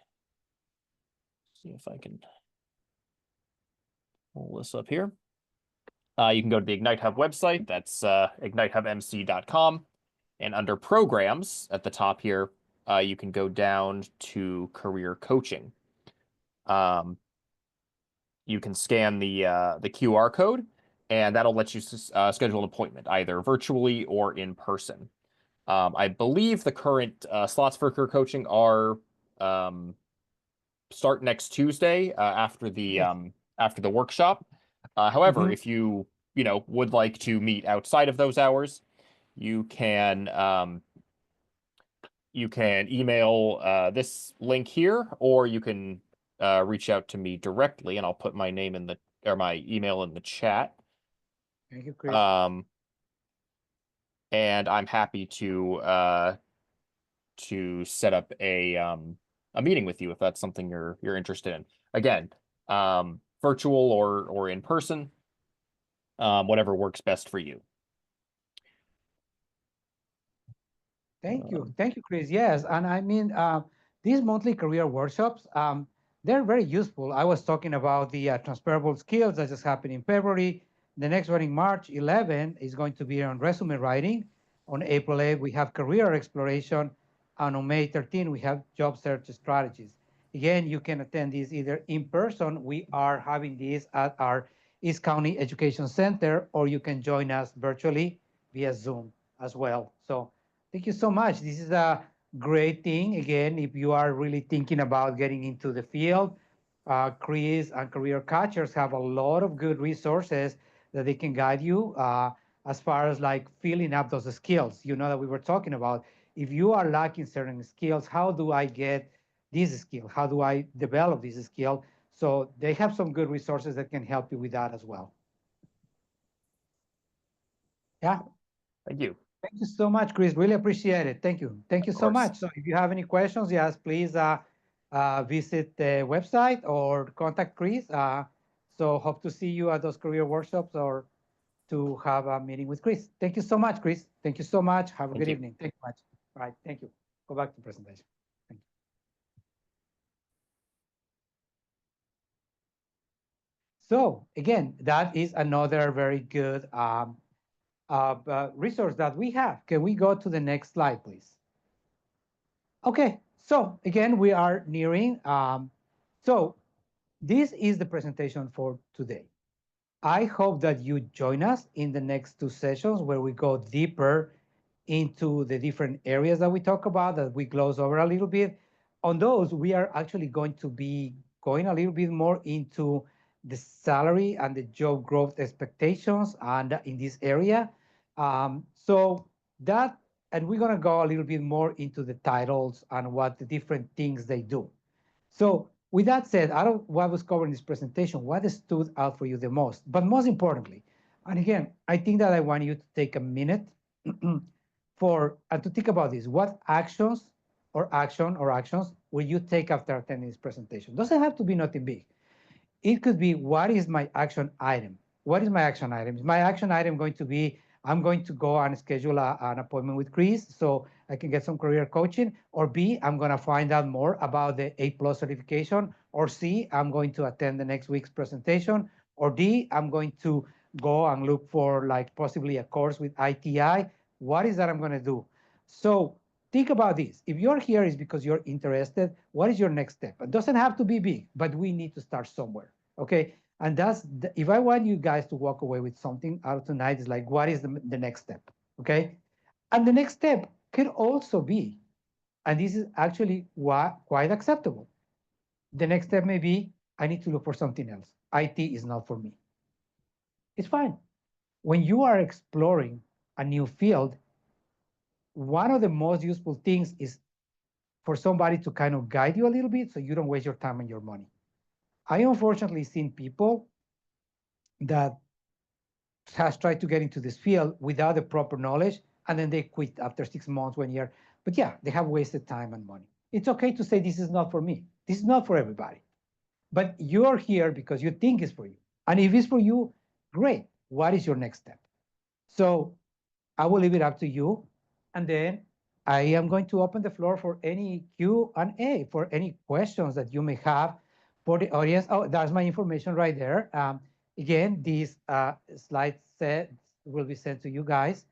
see if I can pull this up here. You can go to the Ignite Hub website. That's ignitehubmc.com. And under programs at the top here, you can go down to career coaching. You can scan the QR code, and that'll let you schedule an appointment, either virtually or in person. I believe the current slots for career coaching are start next Tuesday after the workshop. However, if you would like to meet outside of those hours, you can email this link here, or you can reach out to me directly, and I'll put my name my email in the chat. Thank you, Chris. And I'm happy to set up a meeting with you if that's something you're interested in. Again, virtual or in person, whatever works best for you. Thank you, Chris. Yes, and I mean these monthly career workshops, they're very useful. I was talking about the transferable skills that just happened in February. The next one in March 11 is going to be on resume writing. On April 8, we have career exploration. And on May 13, we have job search strategies. Again, you can attend these either in person. We are having these at our East County Education Center, or you can join us virtually via Zoom as well. So thank you so much. This is a great thing. Again, if you are really thinking about getting into the field, Chris and Career Catchers have a lot of good resources that they can guide you as far as like filling up those skills, that we were talking about. If you are lacking certain skills, how do I get this skill? How do I develop this skill? So they have some good resources that can help you with that as well. Yeah. Thank you. Thank you so much, Chris. Really appreciate it. Thank you. Thank you Of so course. much. So if you have any questions, yes, please visit the website or contact Chris. So hope to see you at those career workshops or to have a meeting with Chris. Thank you so much, Chris. Thank you so much. Have a Thank good you. evening. Thank you much. All right. Thank you. Go back to the presentation. Thank you. So again, that is another very good resource that we have. Can we go to the next slide, please? Okay, so again, we are nearing. So this is the presentation for today. I hope that you join us in the next two sessions where we go deeper into the different areas that we talk about, that we gloss over a little bit. On those, we are actually going to be going a little bit more into the salary and the job growth expectations and in this area. So that, and we're going to go a little bit more into the titles and what the different things they do. So with that said, out of what was covered in this presentation, what stood out for you the most? But most importantly, and again, I think that I want you to take a minute to think about this. What actions will you take after attending this presentation? Doesn't have to be nothing big. It could be, what is my action item? What is my action item? Is my action item going to be, I'm going to go and schedule an appointment with Chris so I can get some career coaching? Or B, I'm going to find out more about the A+ certification? Or C, I'm going to attend the next week's presentation? Or D, I'm going to go and look for like possibly a course with ITI? What is that I'm going to do? So think about this. If you're here, it's because you're interested. What is your next step? It doesn't have to be big, but we need to start somewhere. Okay. And if I want you guys to walk away with something out of tonight, is like, what is the next step? Okay. And the next step could also be, and this is actually quite acceptable. The next step may be, I need to look for something else. IT is not for me. It's fine. When you are exploring a new field, one of the most useful things is for somebody to kind of guide you a little bit so you don't waste your time and your money. I unfortunately seen people that has tried to get into this field without the proper knowledge, and then they quit after 6 months, 1 year. But yeah, they have wasted time and money. It's okay to say, this is not for me. This is not for everybody. But you're here because you think it's for you. And if it's for you, great. What is your next step? So I will leave it up to you. And then I am going to open the floor for any Q&A, for any questions that you may have for the audience. Oh, that's my information right there. Again, these slides will be sent to you guys,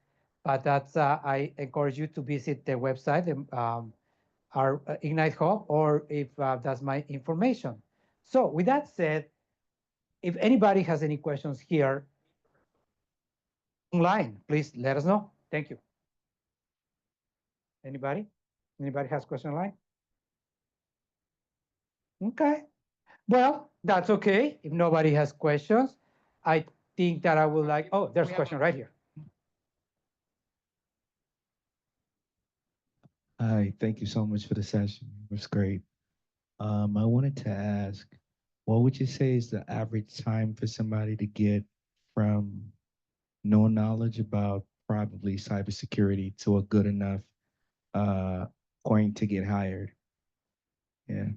but that's I encourage you to visit the website, our Ignite Hub, or if that's my information. So with that said, if anybody has any questions here online, please let us know. Thank you. Anybody? Anybody has question online? Okay. Well, that's okay. If nobody has questions, I think that I would like, oh, there's a question right here. Hi, thank you so much for the session. It was great. I wanted to ask, what would you say is the average time for somebody to get from no knowledge about probably cybersecurity to a good enough point to get hired? Yeah.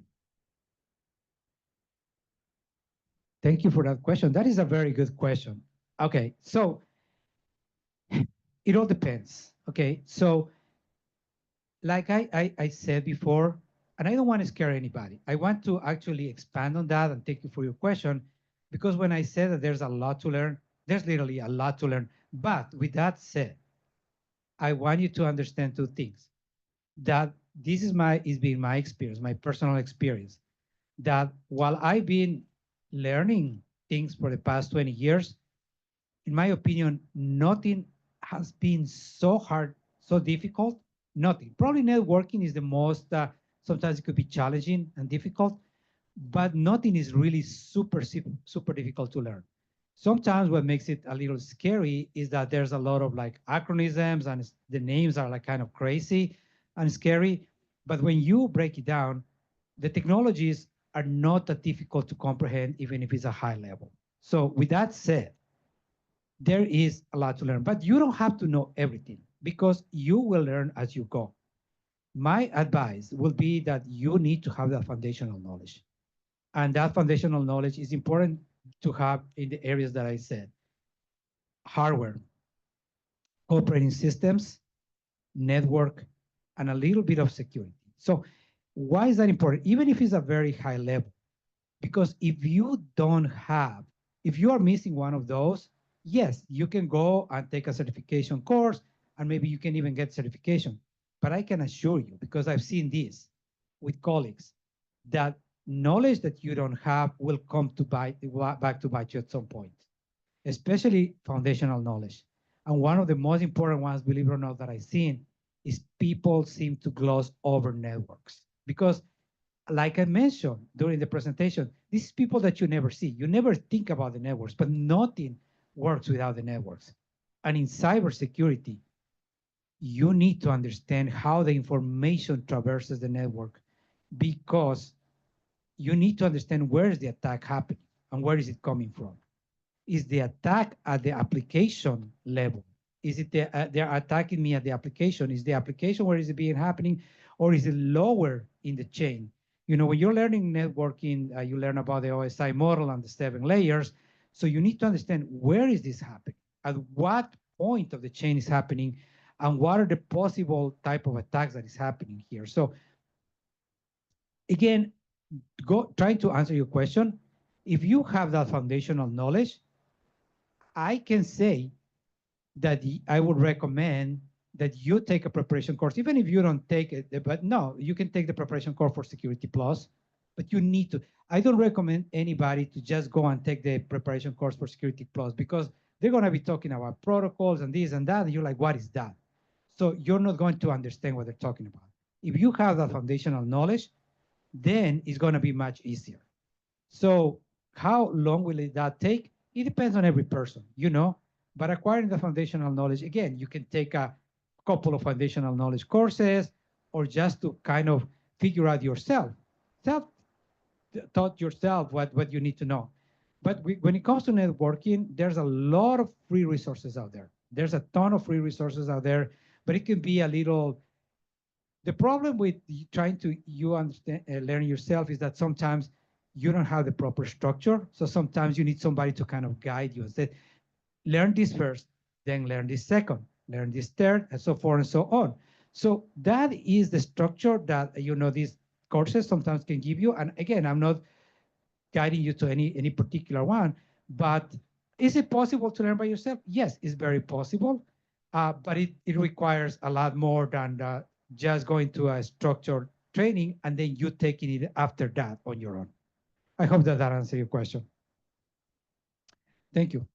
Thank you for that question. That is a very good question. Okay, so it all depends. Okay, so like I said before, and I don't want to scare anybody. I want to actually expand on that and thank you for your question, because when I said that there's a lot to learn, there's literally a lot to learn. But with that said, I want you to understand two things. That this is been my experience, my personal experience, that while I've been learning things for the past 20 years, in my opinion, nothing has been so hard, so difficult, nothing. Probably networking is the most, sometimes it could be challenging and difficult, but nothing is really super difficult to learn. Sometimes what makes it a little scary is that there's a lot of like acronyms and the names are like kind of crazy and scary. But when you break it down, the technologies are not that difficult to comprehend, even if it's a high level. So with that said, there is a lot to learn, but you don't have to know everything because you will learn as you go. My advice will be that you need to have that foundational knowledge. And that foundational knowledge is important to have in the areas that I said: hardware, operating systems, network, and a little bit of security. So why is that important? Even if it's a very high level, because if you don't have, if you are missing one of those, yes, you can go and take a certification course, and maybe you can even get certification. But I can assure you, because I've seen this with colleagues, that knowledge that you don't have will come to back to bite you at some point, especially foundational knowledge. And one of the most important ones, believe it or not, that I've seen is people seem to gloss over networks. Because like I mentioned during the presentation, these is people that you never see. You never think about the networks, but nothing works without the networks. And in cybersecurity, you need to understand how the information traverses the network, because you need to understand where is the attack happening and where is it coming from. Is the attack at the application level? Is it they're attacking me at the application? Is the application where is it being happening, or is it lower in the chain? You know, when you're learning networking, you learn about the OSI model and the 7 layers. So you need to understand where is this happening, at what point of the chain is happening, and what are the possible type of attacks that is happening here. So again, trying to answer your question, if you have that foundational knowledge, I can say that I would recommend that you take a preparation course, even if you don't take it, but no, you can take the preparation course for Security Plus, but you need to. I don't recommend anybody to just go and take the preparation course for Security Plus, because they're going to be talking about protocols and this and that, and you're like, what is that? So you're not going to understand what they're talking about. If you have that foundational knowledge, then it's going to be much easier. So how long will that take? It depends on every person, you know, but acquiring the foundational knowledge, again, you can take a couple of foundational knowledge courses, or just to kind of figure out yourself, taught yourself what you need to know. But when it comes to networking, there's a lot of free resources out there. There's a ton of free resources out there, but it can be a little, the problem with trying to you understand learn yourself is that sometimes you don't have the proper structure. So sometimes you need somebody to kind of guide you and say, learn this first, then learn this second, learn this third, and so forth and so on. So that is the structure that, you know, these courses sometimes can give you. And again, I'm not guiding you to any particular one, but is it possible to learn by yourself? Yes, it's very possible, but it requires a lot more than just going to a structured training and then you taking it after that on your own. I hope that answers your question. Thank you.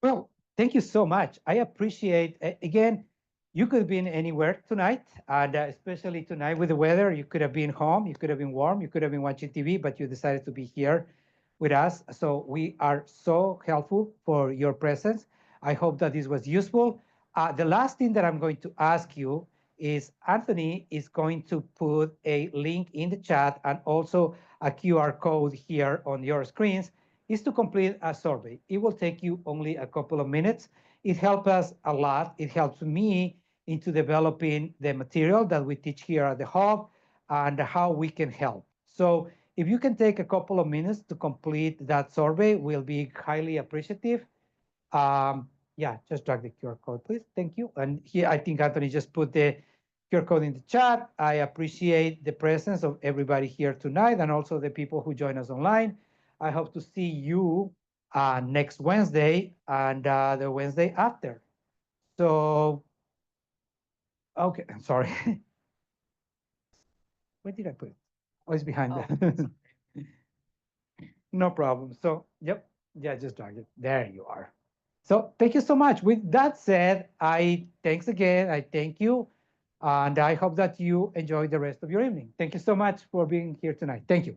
Well, thank you so much. I appreciate, again, you could have been anywhere tonight, and especially tonight with the weather. You could have been home, you could have been warm, you could have been watching TV, but you decided to be here with us. So we are so helpful for your presence. I hope that this was useful. The last thing that I'm going to ask you is Anthony is going to put a link in the chat and also a QR code here on your screens, is to complete a survey. It will take you only a couple of minutes. It helps us a lot. It helps me into developing the material that we teach here at the Hub and how we can help. So if you can take a couple of minutes to complete that survey, we'll be highly appreciative. Yeah, just drag the QR code, please. Thank you. And here, I think Anthony just put the QR code in the chat. I appreciate the presence of everybody here tonight and also the people who join us online. I hope to see you next Wednesday and the Wednesday after. So, okay, I'm sorry. Where did I put it? Oh, it's behind that. No problem. So, yep, yeah, just drag it. There you are. So thank you so much. With that said, thanks again. I thank you. And I hope that you enjoy the rest of your evening. Thank you so much for being here tonight. Thank you.